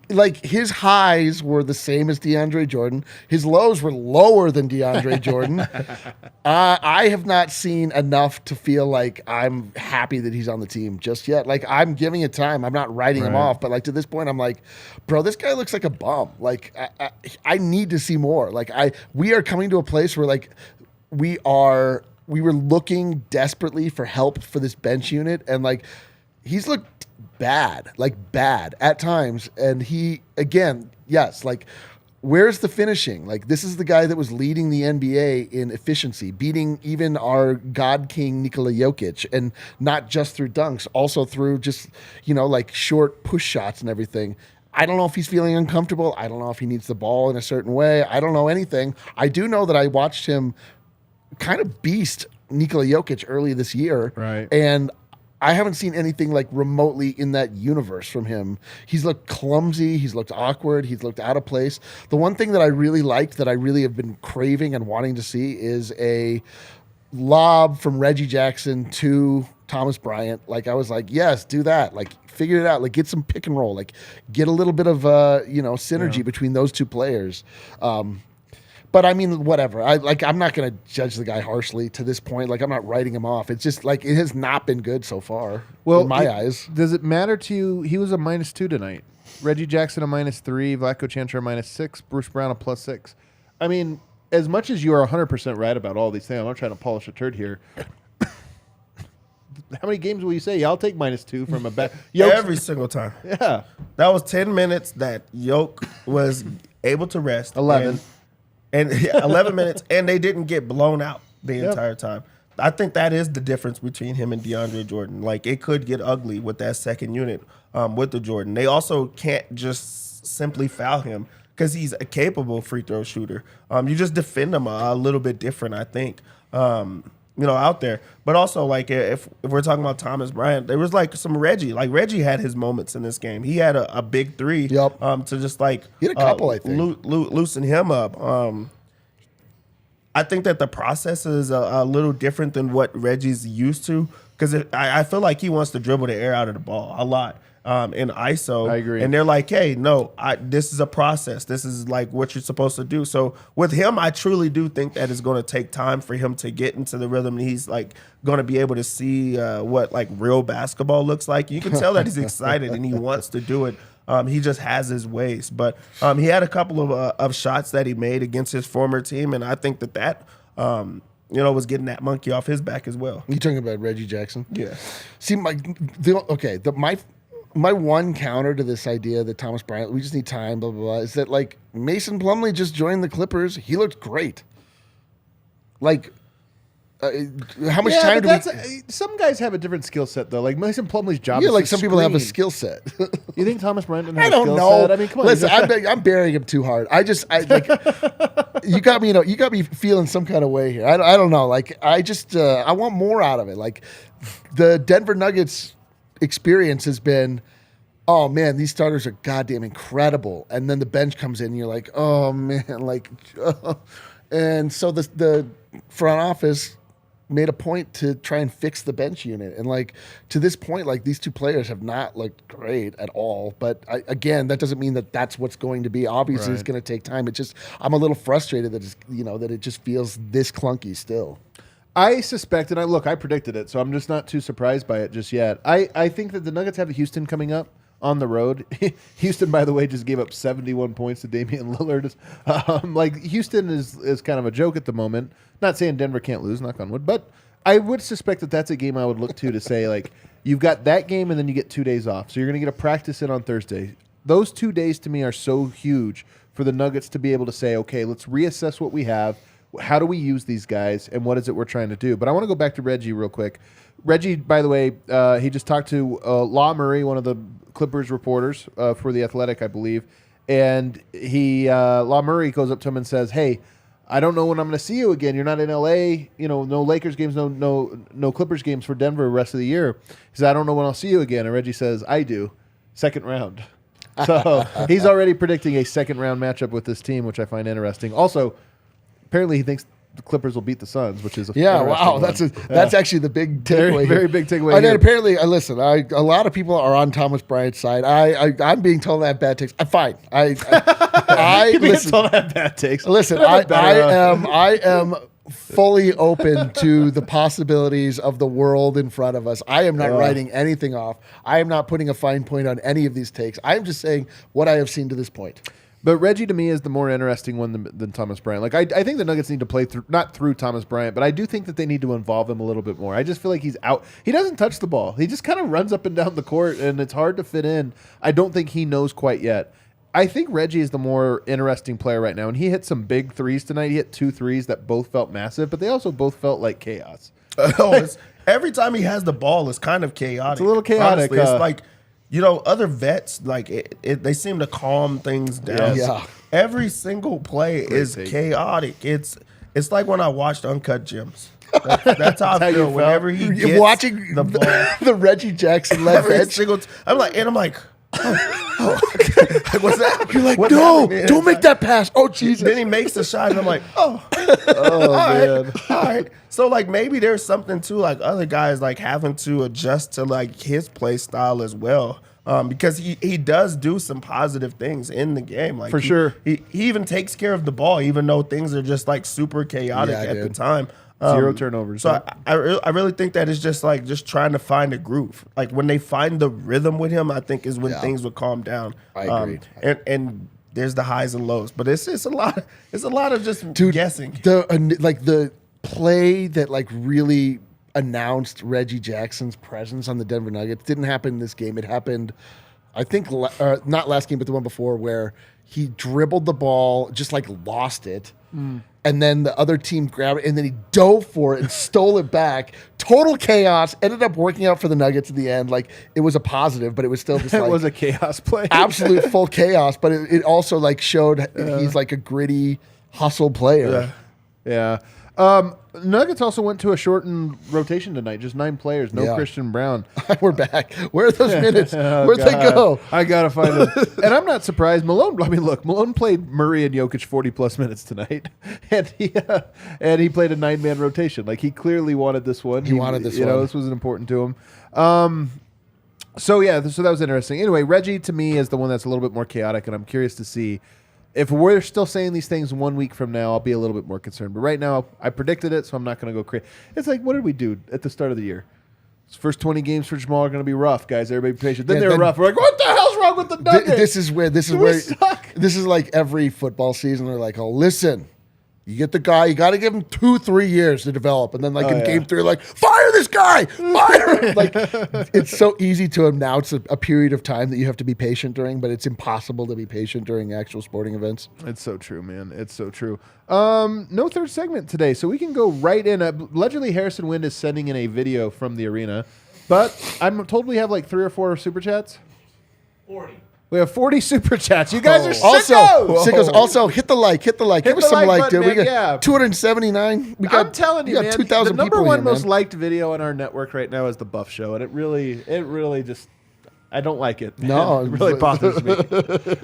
like his highs were the same as DeAndre Jordan. His lows were lower than DeAndre Jordan. I have not seen enough to feel like I'm happy that he's on the team just yet. Like, I'm giving it time. I'm not writing him off, but to this point, I'm like, bro, this guy looks like a bum. Like, I need to see more. Like, we are coming to a place where we were looking desperately for help for this bench unit, and he's looked bad at times. And he, again, yes, where's the finishing? This is the guy that was leading the NBA in efficiency, beating even our God King Nikola Jokic, and not just through dunks, also through just, short push shots and everything. I don't know if he's feeling uncomfortable. I don't know if he needs the ball in a certain way. I don't know anything. I do know that I watched him kind of beast Nikola Jokic early this year.
Right.
And I haven't seen anything remotely in that universe from him. He's looked clumsy. He's looked awkward. He's looked out of place. The one thing that I really liked, that I really have been craving and wanting to see, is a lob from Reggie Jackson to Thomas Bryant. I was like, yes, do that. Figure it out. Get some pick and roll. Get a little bit of synergy between those two players. But I mean, whatever. I'm not going to judge the guy harshly to this point. I'm not writing him off. It's just it has not been good so far. Well, in my eyes.
Does it matter to you? He was a -2 tonight. Reggie Jackson a -3, Vlatko Čančar a -6, Bruce Brown a +6. I mean, as much as you are 100% right about all these things, I'm not trying to polish a turd here. How many games will you say? I'll take -2 from a back.
Every single time.
Yeah.
That was 10 minutes that Yoke was able to rest.
11.
And 11 minutes, and they didn't get blown out the entire time. I think that is the difference between him and DeAndre Jordan. It could get ugly with that second unit with the Jordan. They also can't just simply foul him because he's a capable free throw shooter. You just defend him a little bit different, I think, out there. But also, if we're talking about Thomas Bryant, there was some Reggie. Reggie had his moments in this game. He had a big 3 to just
he had a couple, I think.
Loosen him up. I think that the process is a little different than what Reggie's used to, because I feel like he wants to dribble the air out of the ball a lot. in ISO.
I agree.
And they're like, hey, no, this is a process. This is like what you're supposed to do. So with him, I truly do think that it's going to take time for him to get into the rhythm. And he's like going to be able to see what like real basketball looks like. You can tell that he's excited and he wants to do it. He just has his ways. But he had a couple of shots that he made against his former team. And I think that was getting that monkey off his back as well.
You talking about Reggie Jackson?
Yeah.
See, my one counter to this idea that Thomas Bryant, we just need time, blah, blah, blah, is that, like, Mason Plumlee just joined the Clippers. He looked great. Like, how much time do we...
Some guys have a different skill set, though. Like, Mason Plumlee's job
Yeah,
is
like
to
some people have a
screen.
skill set.
You think Thomas Bryant didn't
I
have a skill
don't know.
set? I mean, come on.
Listen, I'm burying him too hard. You got me feeling some kind of way here. I don't know. Like, I want more out of it. Like, the Denver Nuggets experience has been, oh man, these starters are goddamn incredible. And then the bench comes in and you're like, oh man, like, and so the front office made a point to try and fix the bench unit. And like, to this point, like, these two players have not looked great at all. But again, that doesn't mean that that's what's going to be. Obviously, It's going to take time. I'm a little frustrated that that it just feels this clunky still.
I suspect, and I predicted it, so I'm just not too surprised by it just yet. I think that the Nuggets have Houston coming up on the road. Houston, by the way, just gave up 71 points to Damian Lillard. Like, Houston is kind of a joke at the moment. Not saying Denver can't lose, knock on wood, but I would suspect that that's a game I would look to say, like, you've got that game and then you get 2 days off. So you're going to get a practice in on Thursday. Those 2 days to me are so huge for the Nuggets to be able to say, okay, let's reassess what we have. How do we use these guys, and what is it we're trying to do? But I want to go back to Reggie real quick. Reggie, by the way, he just talked to Law Murray, one of the Clippers reporters for The Athletic, I believe, and Law Murray goes up to him and says, hey, I don't know when I'm going to see you again. You're not in L.A., no Lakers games, no Clippers games for Denver the rest of the year. He says, I don't know when I'll see you again. And Reggie says, I do. Second round. So he's already predicting a second-round matchup with this team, which I find interesting. Also, apparently he thinks the Clippers will beat the Suns, which is
wow. That's actually the big takeaway.
Very big takeaway.
And then apparently, listen, a lot of people are on Thomas Bryant's side. I'm being told I have bad takes. I'm fine.
You're being told I have bad takes.
Listen, I am fully open to the possibilities of the world in front of us. I am not writing anything off. I am not putting a fine point on any of these takes. I am just saying what I have seen to this point.
But Reggie, to me, is the more interesting one than Thomas Bryant. Like, I think the Nuggets need to play not through Thomas Bryant, but I do think that they need to involve him a little bit more. I just feel like he's out. He doesn't touch the ball. He just kind of runs up and down the court, and it's hard to fit in. I don't think he knows quite yet. I think Reggie is the more interesting player right now, and he hit some big threes tonight. He hit 2 threes that both felt massive, but they also both felt like chaos.
Every time he has the ball, it's kind of chaotic.
It's a little chaotic.
Honestly, it's like, other vets, like they seem to calm things down.
Yeah.
Every single play is chaotic. It's like when I watched Uncut Gems. That's how I feel whenever he gets
watching
the ball.
the Reggie Jackson left edge.
I'm like, what's that?
You're like, no, don't make that pass. Oh, Jesus.
Then he makes the shot, and I'm like,
oh,
man. All right. So, like, maybe there's something to, like, other guys, like, having to adjust to, like, his play style as well. Because he does do some positive things in the game. Like,
for sure.
He even takes care of the ball, even though things are just, like, super chaotic at the time.
0 turnovers.
So I really think that it's just like trying to find a groove. Like when they find the rhythm with him, I think is when things will calm down.
I agree.
And there's the highs and lows, but it's a lot. It's a lot of just guessing.
The play that like really announced Reggie Jackson's presence on the Denver Nuggets didn't happen in this game. It happened, I think, not last game, but the one before, where he dribbled the ball, just like lost it. And then the other team grabbed it, and then he dove for it and stole it back. Total chaos. Ended up working out for the Nuggets in the end. Like, it was a positive, but it was still just
it was a chaos play.
Absolute full chaos. But it also like showed he's like a gritty hustle player.
Yeah. Nuggets also went to a shortened rotation tonight. Just 9 players. No Christian Brown.
We're back. Where are those minutes? Where'd they go?
I got to find them. And I'm not surprised. Malone played Murray and Jokic 40-plus minutes tonight. And he played a 9-man rotation. Like, he clearly wanted this one.
He wanted this one.
This was important to him. So that was interesting. Anyway, Reggie to me is the one that's a little bit more chaotic, and I'm curious to see if we're still saying these things 1 week from now. I'll be a little bit more concerned. But right now, I predicted it, so I'm not going to go crazy. It's like, what did we do at the start of the year? First 20 games for Jamal are going to be rough, guys. Everybody be patient. Then they were rough. We're like, what the hell's wrong with the Nuggets?
This is like every football season. They're like, oh, listen, you get the guy, you got to give him 2-3 years to develop. And then in game 3, like, fire this guy, fire him. Like, it's so easy to announce a period of time that you have to be patient during, but it's impossible to be patient during actual sporting events.
It's so true, man. It's so true. No third segment today, so we can go right in. Allegedly, Harrison Wind is sending in a video from the arena, but I'm told we have like 3 or 4 super chats.
40.
We have 40 super chats. You guys are
sickos. Also, hit the like. Give us some like, dude.
Button,
we got 279.
I'm telling you, man.
2,000
the number
people
one
here,
most liked video on our network right now is the Buff Show, and it really just, I don't like it.
No,
it really bothers me.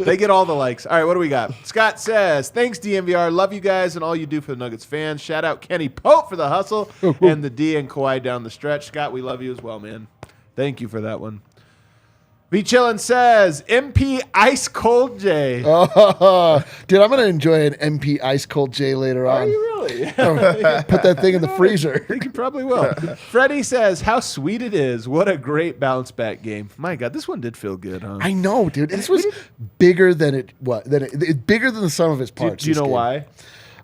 They get all the likes. All right, what do we got? Scott says, "Thanks DNVR. Love you guys and all you do for the Nuggets fans. Shout out Kenny Pope for the hustle and the D and Kawhi down the stretch. Scott, we love you as well, man. Thank you for that one." V Chillin says, MP Ice Cold J.
Dude, I'm going to enjoy an MP Ice Cold J later on.
Are you really?
Put that thing in the freezer.
I think you probably will. Freddie says, how sweet it is. What a great bounce back game. My God, this one did feel good, huh?
I know, dude. This was bigger than it bigger than the sum of its parts.
Do you know
game.
why?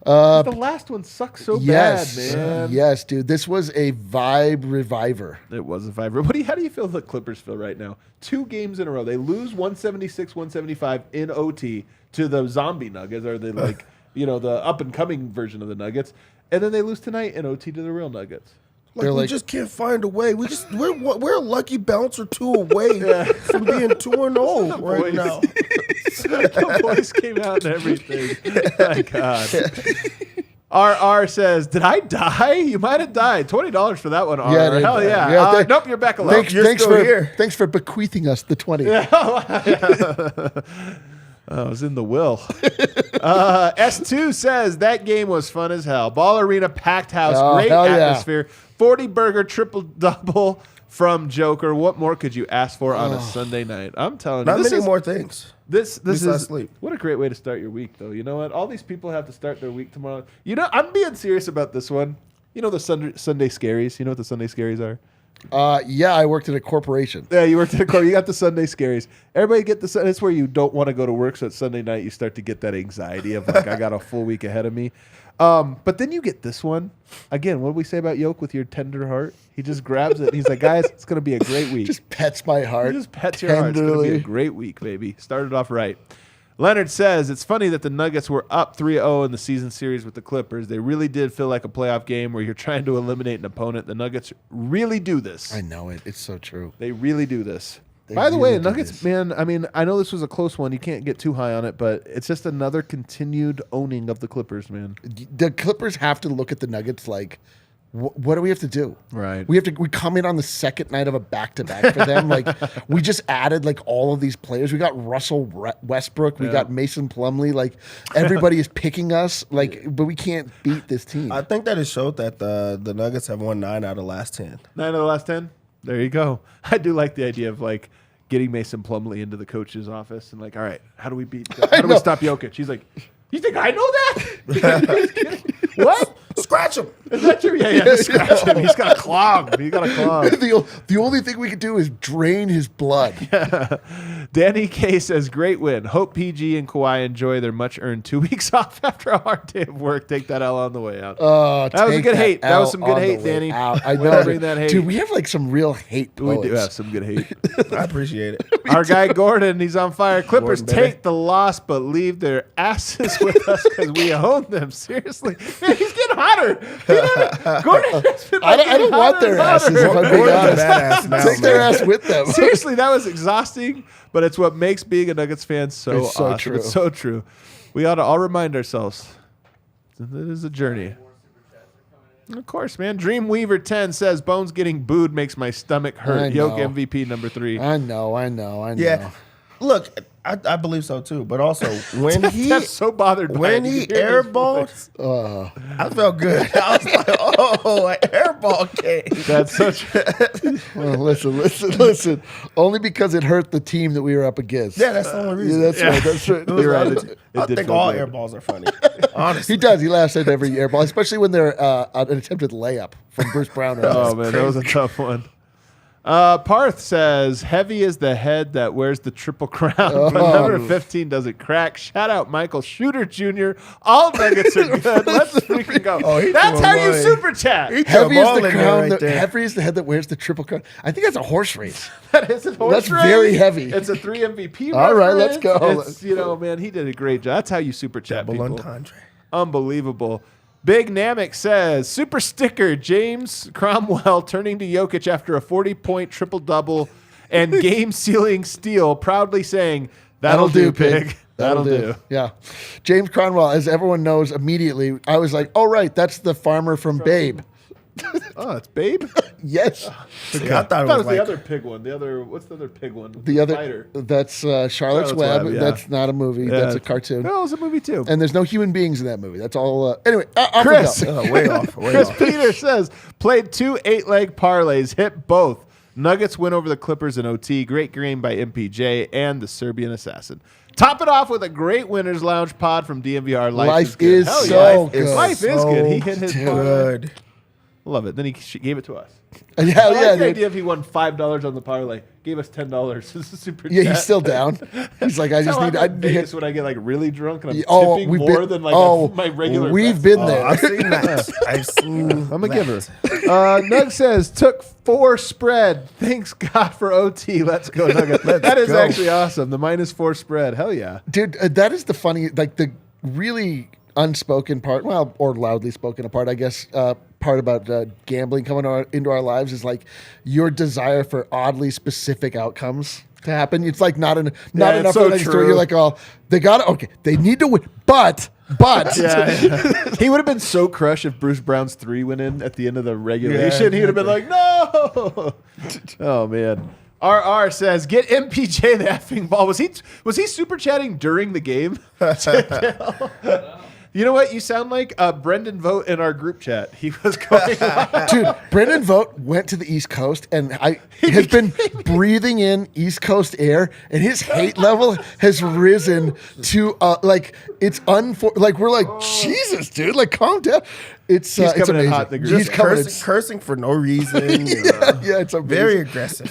The last one sucked so bad, man.
Yes, dude. This was a vibe reviver.
It was a vibe. How do you feel the Clippers feel right now? 2 games in a row. They lose 176-175 in OT to the zombie Nuggets, or the the up-and-coming version of the Nuggets. And then they lose tonight in OT to the real Nuggets.
We just can't find a way. We're a lucky bounce or 2 away from being 2-0 right now.
The voice came out and everything. My God. RR says, did I die? You might have died. $20 for that one, RR.
Yeah,
Hell yeah. Nope, you're back alone.
Thanks for bequeathing us the 20.
I was in the will. S2 says, that game was fun as hell. Ball arena, packed house, great atmosphere. 40 burger, triple-double from Joker. What more could you ask for on a Sunday night? I'm telling you.
Not many more things.
This is
sleep.
What a great way to start your week, though. You know what? All these people have to start their week tomorrow. You know, I'm being serious about this one. You know the Sunday scaries? You know what the Sunday scaries are?
Yeah, I worked at a corporation.
Yeah, you worked at a corporation. You got the Sunday scaries. Everybody get the. It's where you don't want to go to work, so it's Sunday night. You start to get that anxiety of like, I got a full week ahead of me. But then you get this one. Again, what do we say about Yoke with your tender heart? He just grabs it and he's like, guys, it's going to be a great week.
Just pets my heart.
He just pets your heart. It's going to be a great week, baby. Started off right. Leonard says, it's funny that the Nuggets were up 3-0 in the season series with the Clippers. They really did feel like a playoff game where you're trying to eliminate an opponent. The Nuggets really do this.
I know it. It's so true.
They really do this. By the way, the Nuggets, man, I mean, I know this was a close one. You can't get too high on it, but it's just another continued owning of the Clippers, man.
The Clippers have to look at the Nuggets like, what do we have to do?
Right.
We come in on the second night of a back-to-back for them. Like, we just added like all of these players. We got Russell Westbrook. We got Mason Plumlee. Like, everybody is picking us. Like, but we can't beat this team.
I think that it showed that the Nuggets have won 9 out of the last 10.
9 out of the last 10? There you go. I do like the idea of like getting Mason Plumlee into the coach's office and like, all right, how do we stop Jokic? He's like, you think I know that? What?
Scratch him.
Is that true? Yeah, just scratch him. He's got a clog.
The only thing we could do is drain his blood.
Yeah. Danny K says, great win. Hope PG and Kawhi enjoy their much-earned 2 weeks off after a hard day of work. Take that L on the way out. That was a good hate. That was some good hate, Danny.
I know.
Bring that hate.
Dude, we have like some real hate poets.
We do have some good hate.
I appreciate it.
Our guy Gordon, he's on fire. Clippers take the loss, but leave their asses with us because we own them. Seriously. Man, he's getting hotter. Gordon has been
I don't want their asses, if I'm being honest. Take their ass with them.
Seriously, that was exhausting, but it's what makes being a Nuggets fan so awesome.
True.
It's so true. We ought to all remind ourselves that it is a journey. Of course, man. Dreamweaver 10 says, Bones getting booed makes my stomach hurt. Yoke MVP number 3.
I know.
Yeah. Look, I believe so too. But also when
That's so bothered by
when
it.
he
You hear his voice.
airballed, I felt good. I was like, oh, an airball came.
That's such.
Well, listen. Only because it hurt the team that we were up against.
Yeah, that's the only reason.
That's right. That's right.
You're right.
I
It did
think
feel
all
good.
airballs are funny. Honestly.
He does. He laughs at every airball, especially when they're an attempted layup from Bruce Brown.
Oh man, that was a tough one. Parth says, heavy is the head that wears the triple crown, but number 15 doesn't crack. Shout out Michael Shooter Jr. All Nuggets are good. Let's freaking go. That's how you super chat.
Heavy is the crown. Heavy is the head that wears the triple crown. I think that's a horse race.
That is a horse
That's
race.
very heavy.
It's a 3 MVP.
All right, let's
reference.
go.
It's, man, he did a great job. That's how you super chat
Double
people.
entendre.
Unbelievable. Big Namek says, super sticker, James Cromwell turning to Jokic after a 40-point triple-double and game-sealing steal, proudly saying, that'll do, pig. That'll do.
Yeah. James Cromwell, as everyone knows immediately, I was like, oh, right, that's the farmer from Babe.
Oh, it's Babe?
Yes.
See, I thought it was
the
like
other pig one. What's the other pig one?
The other,
Fighter.
that's Charlotte's Web.
yeah.
That's not a movie. That's a cartoon.
No, it's a movie too.
And there's no human beings in that movie. That's all. Anyway, off we
Chris.
go.
way off.
Chris Peter says, played 2 8-leg parlays, hit both. Nuggets win over the Clippers in OT. Great game by MPJ and the Serbian Assassin. Top it off with a great Winners Lounge pod from DNVR.
Life is
Hell
so good.
Life is good. He hit his
good.
Love it. Then he gave it to us.
Yeah,
I like
yeah.
the idea if he won $5 on the parlay, gave us $10. This is super.
Yeah,
chat.
he's still down. He's like, I just need. I
Vegas when I get like really drunk and I'm
Oh,
tipping
we've
more
been-
than like
oh,
my regular.
We've
bets.
been there.
I've seen that. I've seen
I'm a
that.
giver. Nug says, took 4 spread. Thanks God for OT. Let's go, Nugget. That is
go.
actually awesome. The -4 spread. Hell yeah.
Dude, that is the funny, like the really unspoken part, well, or loudly spoken part, I guess, part about gambling coming into our lives is like your desire for oddly specific outcomes to happen. It's like not enough
so
of an story.
true.
You're like, oh, they got it. Okay, they need to win, but.
Yeah. He would have been so crushed if Bruce Brown's 3 went in at the end of the regulation.
Yeah,
He would have been like, no. Oh, man. RR says, get MPJ the effing ball. Was he super chatting during the game? You know what? You sound like Brendan Vogt in our group chat. He was going
Dude, Brendan Vogt went to the East Coast and has been breathing in East Coast air, and his hate level has risen to like it's like we're like Jesus, dude, like calm down. It's
He's
it's
coming in
amazing.
hot. The
He's coming in.
Cursing for no reason.
Yeah, it's amazing.
Very aggressive.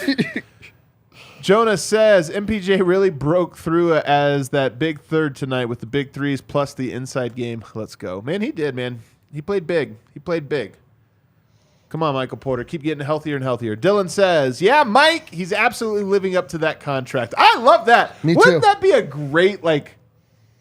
Jonas says MPJ really broke through as that big third tonight with the big threes plus the inside game. Let's go. Man, he did, man. He played big. He played big. Come on, Michael Porter. Keep getting healthier and healthier. Dylan says, yeah, Mike, he's absolutely living up to that contract. I love that.
Me
Wouldn't
too.
that be a great, like,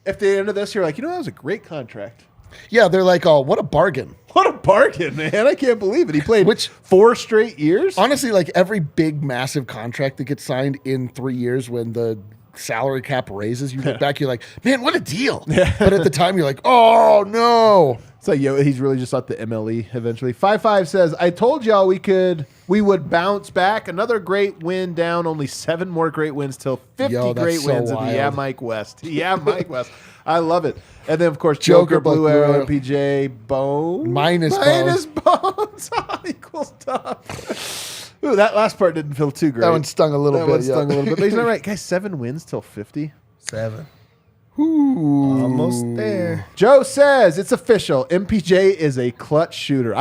if the end of this, you're like, that was a great contract.
Yeah, they're like, oh, what a bargain.
What a bargain, man. I can't believe it. He played
Which-
4 straight years.
Honestly, like every big, massive contract that gets signed in 3 years when the salary cap raises, you look back, you're like, man, what a deal. But at the time, you're like, oh, no.
So he's really just at the MLE eventually. 5-5 says, I told y'all we would bounce back. Another great win down. Only 7 more great wins till 50
Yo, that's
great
so
wins in the
wild.
Yeah Mike West. Yeah Mike West. I love it. And then, of course,
Joker,
Joker, Blue Arrow,
Arrow.
MPJ, Bones.
Minus
Bones. Equals tough. Ooh, that last part didn't feel too great.
That one stung a little
That
bit.
one
yeah.
stung a little bit. But he's not right. Guys, 7 wins till 50.
7.
Ooh.
Almost there.
Joe says it's official. MPJ is a clutch shooter.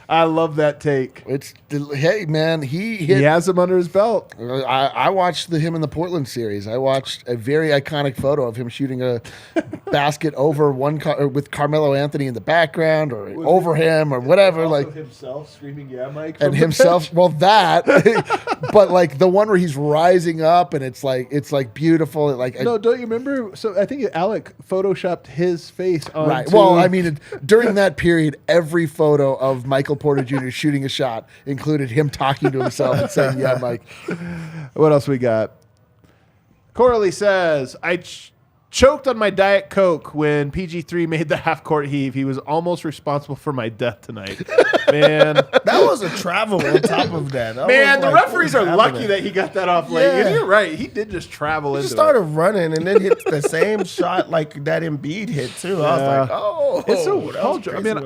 I love that take.
Hey, man, he hit.
He has him under his belt.
I watched him in the Portland series. I watched a very iconic photo of him shooting a basket over with Carmelo Anthony in the background, or over him, or whatever.
Also
Like
himself screaming, "Yeah, Mike!"
and himself. Well, that, but like the one where he's rising up and it's like beautiful. Like
No, don't you remember? So I think Alec photoshopped his face on.
right. Well, I mean, during that period, every photo of Michael Porter Jr. shooting a shot included him talking to himself and saying, "Yeah, Mike."
What else we got? Coralie says, I choked on my Diet Coke when PG3 made the half-court heave. He was almost responsible for my death tonight. Man.
That was a travel on top of that.
Man, the referees are lucky that he got that off late.
Yeah.
You're right. He did just travel into
He started running and then hit the same shot like that Embiid hit too. I was like, oh.
It's so
that
Paul
was
George. I
crazy.
mean,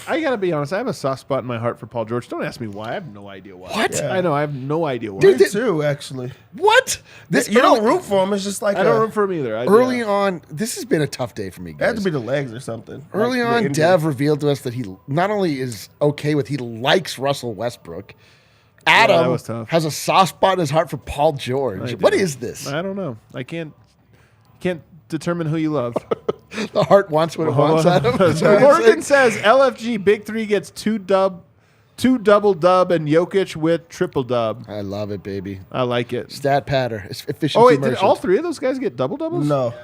I gotta be honest. I have a soft spot in my heart for Paul George. Don't ask me why. I have no idea why.
What?
I know. I have no idea why.
Dude,
Me too, actually.
What? This
You don't root for him. It's just like
I don't root for him either.
early on. This has been a tough day for me,
It had
guys.
to be the legs or something.
Early
Like, the
on,
injury.
Dev revealed to us that he not only is okay with, he likes Russell Westbrook. Adam
that was tough.
has a soft spot in his heart for Paul George. What is this?
I don't know. I can't determine who you love.
The heart wants what it wants, Adam.
Morgan says LFG Big Three gets two double dub and Jokic with triple dub.
I love it, baby.
I like it.
Stat patter. It's efficiency.
Oh wait, did
merchant.
all three of those guys get double doubles?
No.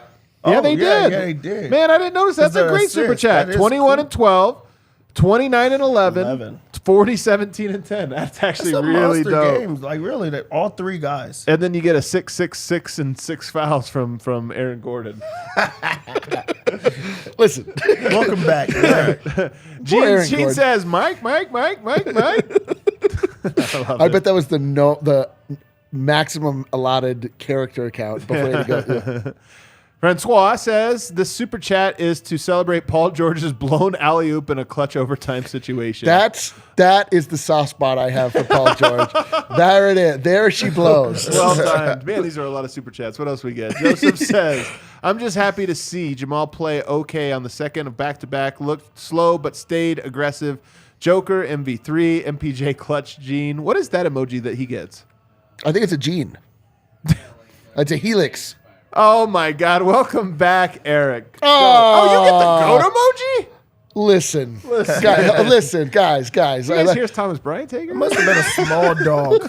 Yeah,
Oh,
they did.
Yeah, they did.
Man, I didn't notice. That's a
they're
great
assists.
super chat.
That is
21
cool.
and 12, 29 and 11,
11.
40, 17 and 10. That's actually
Some
really
monster
dope.
games. Like really, that all three guys.
And then you get a 6, 6, 6, and 6 fouls from Aaron Gordon.
Listen,
Welcome back. Yeah.
Aaron
Gene
Gordon.
says, Mike. I
bet that was the maximum allotted character account before they go.
Francois says the super chat is to celebrate Paul George's blown alley oop in a clutch overtime situation.
That is the soft spot I have for Paul George. There it is. There she blows.
Well timed. Man, these are a lot of super chats. What else we get? Joseph says, I'm just happy to see Jamal play okay on the second of back-to-back. Looked slow but stayed aggressive. Joker, MV3, MPJ clutch Gene. What is that emoji that he gets?
I think it's a gene. It's a helix.
Oh, my God. Welcome back, Eric.
Oh,
you get the goat emoji?
Listen, guys.
You guys here's Thomas Bryant taking
It must have been a small dog.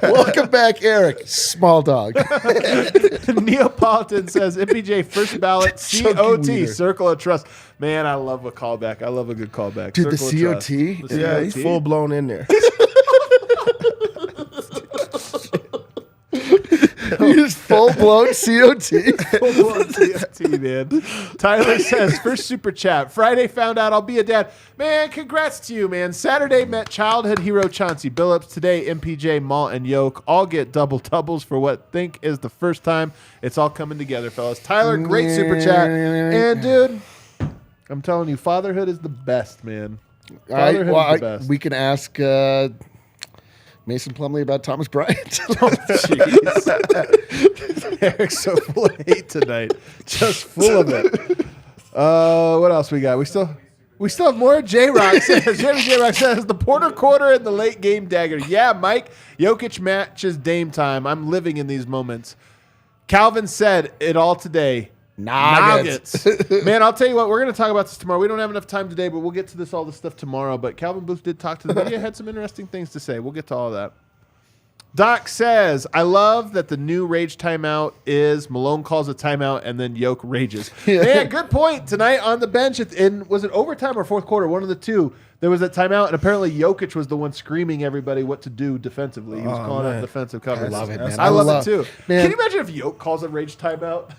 Welcome back, Eric. Small dog.
Neapolitan says, MPJ first ballot
Chunky
COT,
wiener.
Circle of Trust. Man, I love a callback. I love a good callback.
Dude, the
Circle of Trust.
COT?
The
Yeah, he's
COT.
full blown in there.
He's full blown COT.
Full-blown CFT, man. Tyler says, first super chat. Friday found out I'll be a dad. Man, congrats to you, man. Saturday met childhood hero Chauncey Billups. Today, MPJ, Malt, and Yoke all get double doubles for what think is the first time. It's all coming together, fellas. Tyler, great super chat. And, dude, I'm telling you, fatherhood is the best, man. Fatherhood is the best.
We can ask Mason Plumlee about Thomas Bryant.
Jeez. Eric's so full of hate tonight. Just full of it. What else we got? We still have more. J-Rock says, J-Rock says, the Porter quarter and the late game dagger. Yeah, Mike, Jokic matches Dame time. I'm living in these moments. Calvin said it all today.
Nuggets.
Man, I'll tell you what, we're going to talk about this tomorrow. We don't have enough time today, but we'll get to all this stuff tomorrow. But Calvin Booth did talk to the media, had some interesting things to say. We'll get to all of that. Doc says, I love that the new rage timeout is Malone calls a timeout and then Yoke rages.
Yeah.
Man, good point. Tonight on the bench, was it overtime or fourth quarter? One of the two. There was a timeout, and apparently Jokic was the one screaming everybody what to do defensively. He was calling out defensive coverage.
I love it, man.
I love it too.
Man.
Can you imagine if Yoke calls a rage timeout?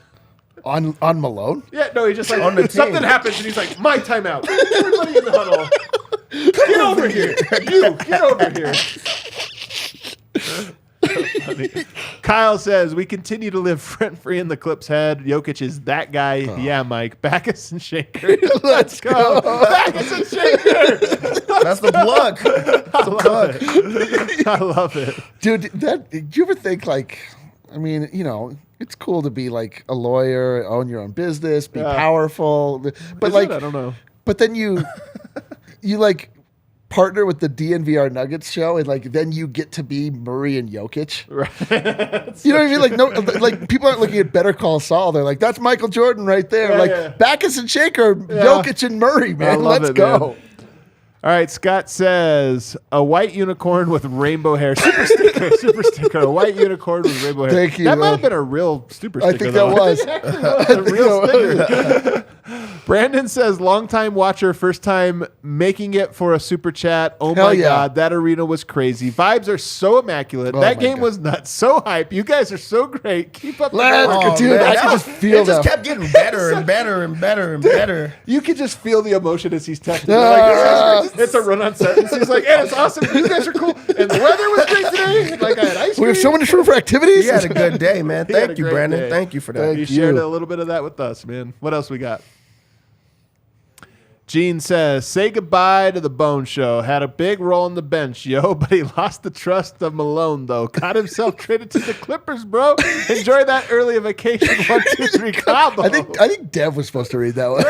On Malone?
Yeah, no, he just like
On the
something
team.
happens and he's like, my timeout. Everybody in the huddle. Get over here. You, get over here. Funny. Kyle says, we continue to live rent-free in the Clips head. Jokic is that guy. Yeah, Mike. Backus and Shaker. Let's go. Backus and Shaker.
That's the plug.
I love it.
Dude, do you ever think, like, I mean, you know, it's cool to be like a lawyer, own your own business, be powerful. But
Is
like,
it? I don't know.
But then you like partner with the DNVR Nuggets show, and like then you get to be Murray and Jokic.
Right.
You know what I mean? Like no, like people aren't looking at Better Call Saul. They're like, that's Michael Jordan right there.
Yeah,
like
yeah.
Backus and Shaker, Jokic and Murray,
I
man.
love
Let's
it,
go.
man. All right, Scott says, a white unicorn with rainbow hair. Super sticker. A white unicorn with rainbow hair.
Thank you.
That might have been a real super
I
sticker.
think that was.
A real sticker. Brandon says, longtime watcher, first time making it for a super chat. Oh
Hell
my
yeah.
God, that arena was crazy. Vibes are so immaculate.
Oh
that
my
game
God.
was nuts. So hype. You guys are so great. Keep up the
Let's
good
go,
work.
dude. I can just feel
it just
that.
kept getting better and better and better and better.
You can just feel the emotion as he's texting.
Ah.
It's a run-on sentence. He's like, and it's awesome. You guys are cool. And the weather was great today. Like, I had ice cream.
We have so many room for activities.
He had a good day, man.
He had
Thank
a
you,
great
Brandon.
day.
Thank you for that.
Thank
He
you.
shared a little bit of that with us, man. What else we got? Gene says, say goodbye to the Bone Show. Had a big role on the bench, yo, but he lost the trust of Malone, though. Got himself traded to the Clippers, bro. Enjoy that early vacation 1, 2, 3 combo.
I think Dev was supposed to read that one.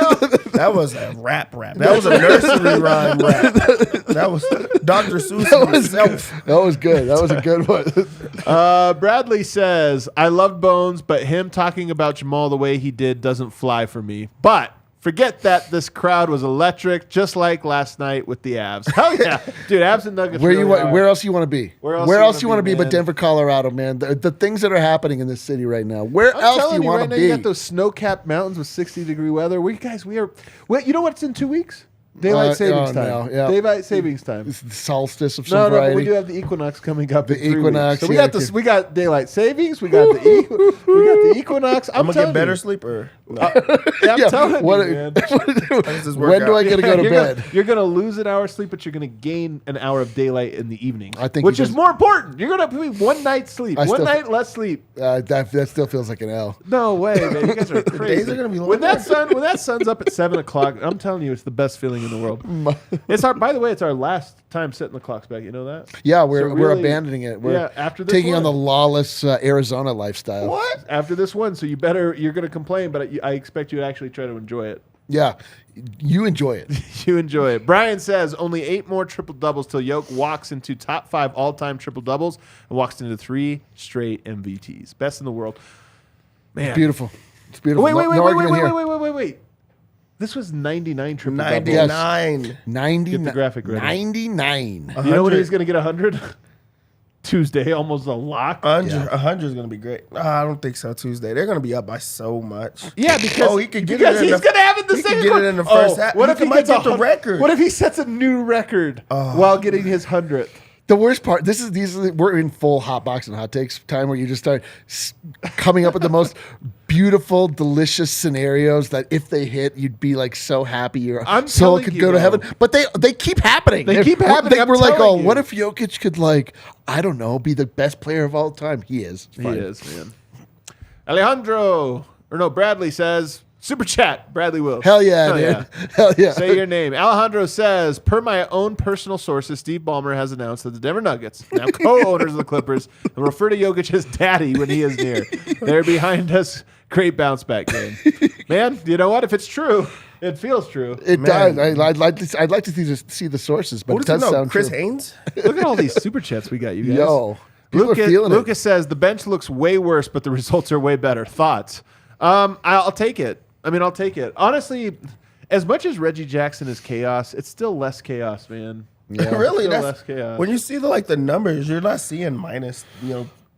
That was a rap. That was a nursery rhyme rap. That was Dr. Seuss himself.
That was good. That was a good one.
Bradley says, I loved Bones, but him talking about Jamal the way he did doesn't fly for me. But forget that this crowd was electric, just like last night with the Avs. Hell yeah. Dude, Avs and Nuggets.
Where else you want to be?
Where
Where
else
else
you
you want
wanna
to be
be,
but
man?
Denver, Colorado, man? The things that are happening in this city right now. Where
I'm
else do
telling
you want
right
to
now,
be?
you got those snow-capped mountains with 60-degree weather. Well, you know what's in 2 weeks? Daylight savings time.
no, yeah.
Daylight savings time.
It's the solstice of
No,
some
but
variety.
we do have the equinox coming up.
The
in 3
equinox,
weeks. So we
yeah,
got this. We got daylight savings. We got the equinox.
I'm gonna
telling
get better
you.
sleep or
Yeah, I'm telling
What-
you, man.
how does this work
when do I
out?
get to go to
You're
bed?
You're gonna lose an hour of sleep, but you're gonna gain an hour of daylight in the evening.
I think
which
he
is
does-
more important. You're gonna be one night's sleep,
I
one
still-
night less sleep.
That still feels like an L.
No way, man. You guys are crazy.
days are gonna be
when
longer.
that sun's up at 7 o'clock. I'm telling you, it's the best feeling in the world. It's our. By the way, it's our last time setting the clocks back. You know that?
Yeah,
So
we're
really-
abandoning it. We're
Yeah, after this
taking on the
one.
lawless Arizona lifestyle.
What?
After this one, so you're gonna complain, but I expect you to actually try to enjoy it.
Yeah, you enjoy it.
You enjoy it. Brian says only 8 more triple doubles till Yoke walks into top 5 all-time triple doubles and walks into 3 straight MVTs. Best in the world. Man,
It's beautiful. It's beautiful.
Wait,
No argument here.
wait. This was 99 triple doubles.
99.
90,
Get the graphic ready.
99.
You know when he's gonna get 100? Tuesday, almost a lock.
100 is gonna be great. I don't think so. Tuesday, they're gonna be up by so much.
Yeah, because
he could get
because
it in
he's
the-
gonna have it the
he
second
could get
quarter.
it in the first half.
What
He
if he
might
gets
get the
100
record.
What if he sets a new record while getting his 100th?
The worst part, we're in full hot box and hot takes time where you just start coming up with the most beautiful, delicious scenarios that if they hit, you'd be like so happy your
I'm
soul
telling
could
you,
go to
though.
heaven. But they keep happening.
They keep happening. I'm
We're like,
telling
oh,
you.
what if Jokic could I don't know, be the best player of all time? He is. It's
He
fine.
is, man. Bradley says, Super Chat, Bradley Wills.
Hell yeah,
Hell
dude.
yeah.
Hell yeah.
Say your name. Alejandro says, per my own personal sources, Steve Ballmer has announced that the Denver Nuggets, now co-owners of the Clippers, will refer to Jokic as daddy when he is near. They're behind us. Great bounce back game. Man, you know what? If it's true, it feels true.
It
Man.
does. I'd like to see the sources, but
What
it
does
does
he know?
sound
Chris
true.
Haynes?
Look at all these Super Chats we got, you guys.
Yo, people are feeling it.
Lucas says, the bench looks way worse, but the results are way better. Thoughts? I'll take it. I'll take it. Honestly, as much as Reggie Jackson is chaos, it's still less chaos, man.
Yeah.
Really?
Still
That's
less chaos.
when you see the numbers, you're not seeing minus,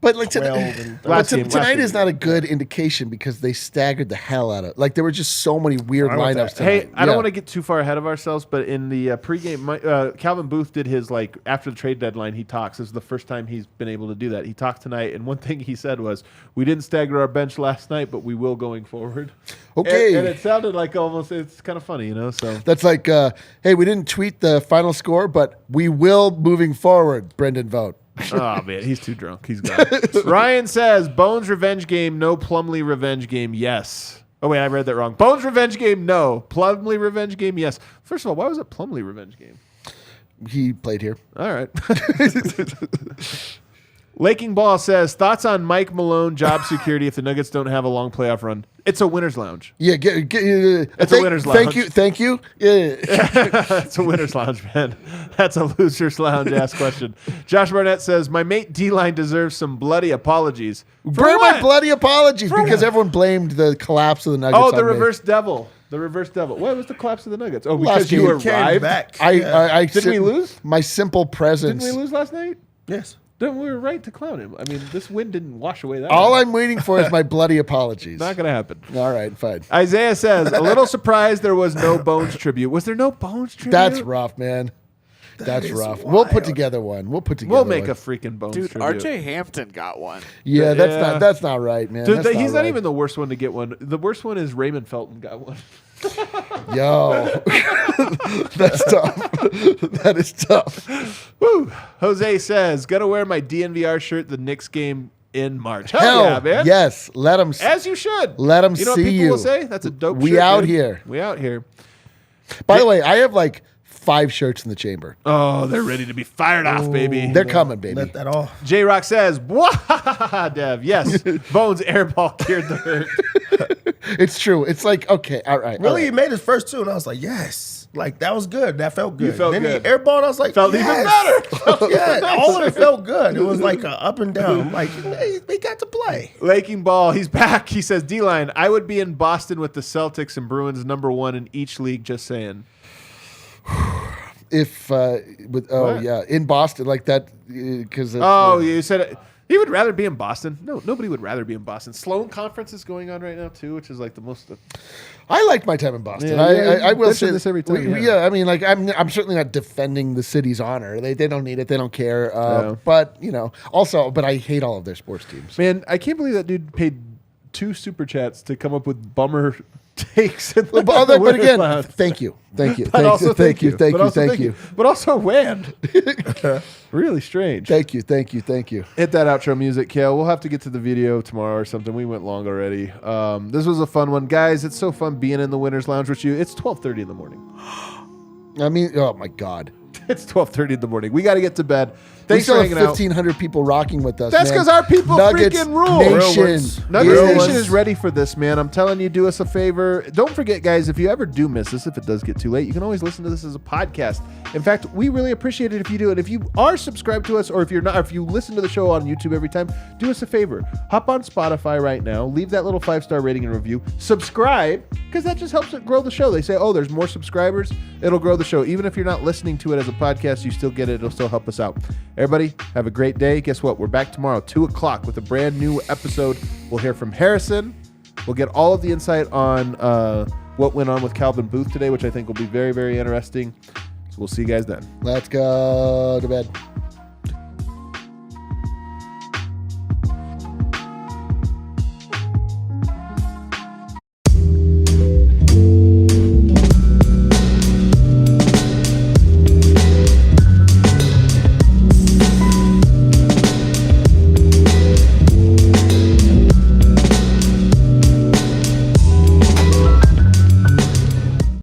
But like
12 and
Last game,
tonight
last
is
game.
not a good indication because they staggered the hell out of it. Like there were just so many weird
I want
lineups
that.
tonight.
Hey, I don't want to get too far ahead of ourselves, but in the pregame, Calvin Booth did his after the trade deadline. He talks. This is the first time he's been able to do that. He talked tonight, and one thing he said was, "We didn't stagger our bench last night, but we will going forward."
Okay.
and it sounded like almost it's kind of funny, you know. So
That's like, hey, we didn't tweet the final score, but we will moving forward. Brendan Vogt.
oh man, he's too drunk. He's gone. Ryan says, "Bones revenge game, no Plumlee revenge game, yes." Oh wait, I read that wrong. Bones revenge game, no. Plumlee revenge game, yes. First of all, why was it Plumlee revenge game?
He played here.
All right. Laking Ball says, thoughts on Mike Malone job security if the Nuggets don't have a long playoff run? It's a winner's lounge.
Yeah,
It's a winner's lounge.
Thank you. Yeah.
It's a winner's lounge, man. That's a loser's lounge ass question. Josh Barnett says, my mate D-Line deserves some bloody apologies. For
Burn
what?
my bloody apologies because everyone blamed the collapse of the Nuggets.
Oh, the
on me.
reverse devil. The reverse devil. What was the collapse of the Nuggets? Oh,
Last
because you
game.
Came
arrived?
back.
I
Didn't we lose?
My simple presence.
Didn't we lose last night?
Yes.
Then we were right to clown him. I mean, this win didn't wash away that.
All I'm waiting for is my bloody apologies.
Not going to happen.
All right, fine.
Isaiah says, a little surprised there was no Bones tribute. Was there no Bones tribute?
That's rough, man. That's rough. We'll put together one.
We'll make a freaking Bones
Dude,
tribute.
RJ Hampton got one.
Yeah, that's not right, man.
Dude, he's not
right.
even the worst one to get one. The worst one is Raymond Felton got one.
Yo, that's tough. That is tough.
Woo. Jose says, gonna wear my DNVR shirt the Knicks game in March.
Hell
yeah, man.
Yes, let them.
As you should.
Let them
You know what
see
people
you.
will say? That's a dope
We
shirt,
out
dude.
here.
We out here.
By the way, I have like 5 shirts in the chamber.
Oh, they're ready to be fired off, baby.
They're coming, baby.
Let that off.
J-Rock says, "Bwah, Dev, yes, Bones airball cured the hurt."
It's true. It's like, okay, all right.
Really,
all
he
right.
made his first 2, and I was like, yes. Like, that was good. That felt good.
felt
then
good.
he airballed, and I was like,
Felt
yes.
even better.
Yeah, all of it felt good. It was like a up and down. I'm like, hey, we got to play.
Laking Ball, he's back. He says, D-line, I would be in Boston with the Celtics and Bruins #1 in each league, just saying.
If
What?
yeah, in Boston like that because
You said he would rather be in Boston. No, nobody would rather be in Boston. Sloan Conference is going on right now too, which is like the most.
I liked my time in Boston.
Yeah,
I will
mention
say
this every time,
Yeah.
yeah.
I mean, like I'm certainly not defending the city's honor. They don't need it. They don't care.
Yeah.
But but I hate all of their sports teams.
Man, I can't believe that dude paid 2 super chats to come up with bummer takes. In the
But again,
lounge.
thank you.
But also
Thank you.
But also when? Really strange.
Thank you.
Hit that outro music, Kale. We'll have to get to the video tomorrow or something. We went long already. This was a fun one. Guys, it's so fun being in the Winner's Lounge with you. It's 12:30 in the morning.
I mean, oh my God.
It's 12:30 in the morning. We got to get to bed.
We
Thanks
still
for
have
hanging out.
1,500 people rocking with us.
That's
man.
'cause our people
Nuggets
freaking rule.
Nation.
Real ones.
Nuggets
Real
Nation
ones.
is ready for this, man. I'm telling you, do us a favor. Don't forget, guys, if you ever do miss this, if it does get too late, you can always listen to this as a podcast. In fact, we really appreciate it if you do it. If you are subscribed to us, or if you're not, if you listen to the show on YouTube every time, do us a favor. Hop on Spotify right now. Leave that little 5-star rating and review. Subscribe, because that just helps it grow the show. They say, oh, there's more subscribers. It'll grow the show. Even if you're not listening to it as a podcast, you still get it. It'll still help us out. Everybody, have a great day. Guess what? We're back tomorrow, 2 o'clock, with a brand new episode. We'll hear from Harrison. We'll get all of the insight on what went on with Calvin Booth today, which I think will be very, very interesting. So we'll see you guys then.
Let's go to bed.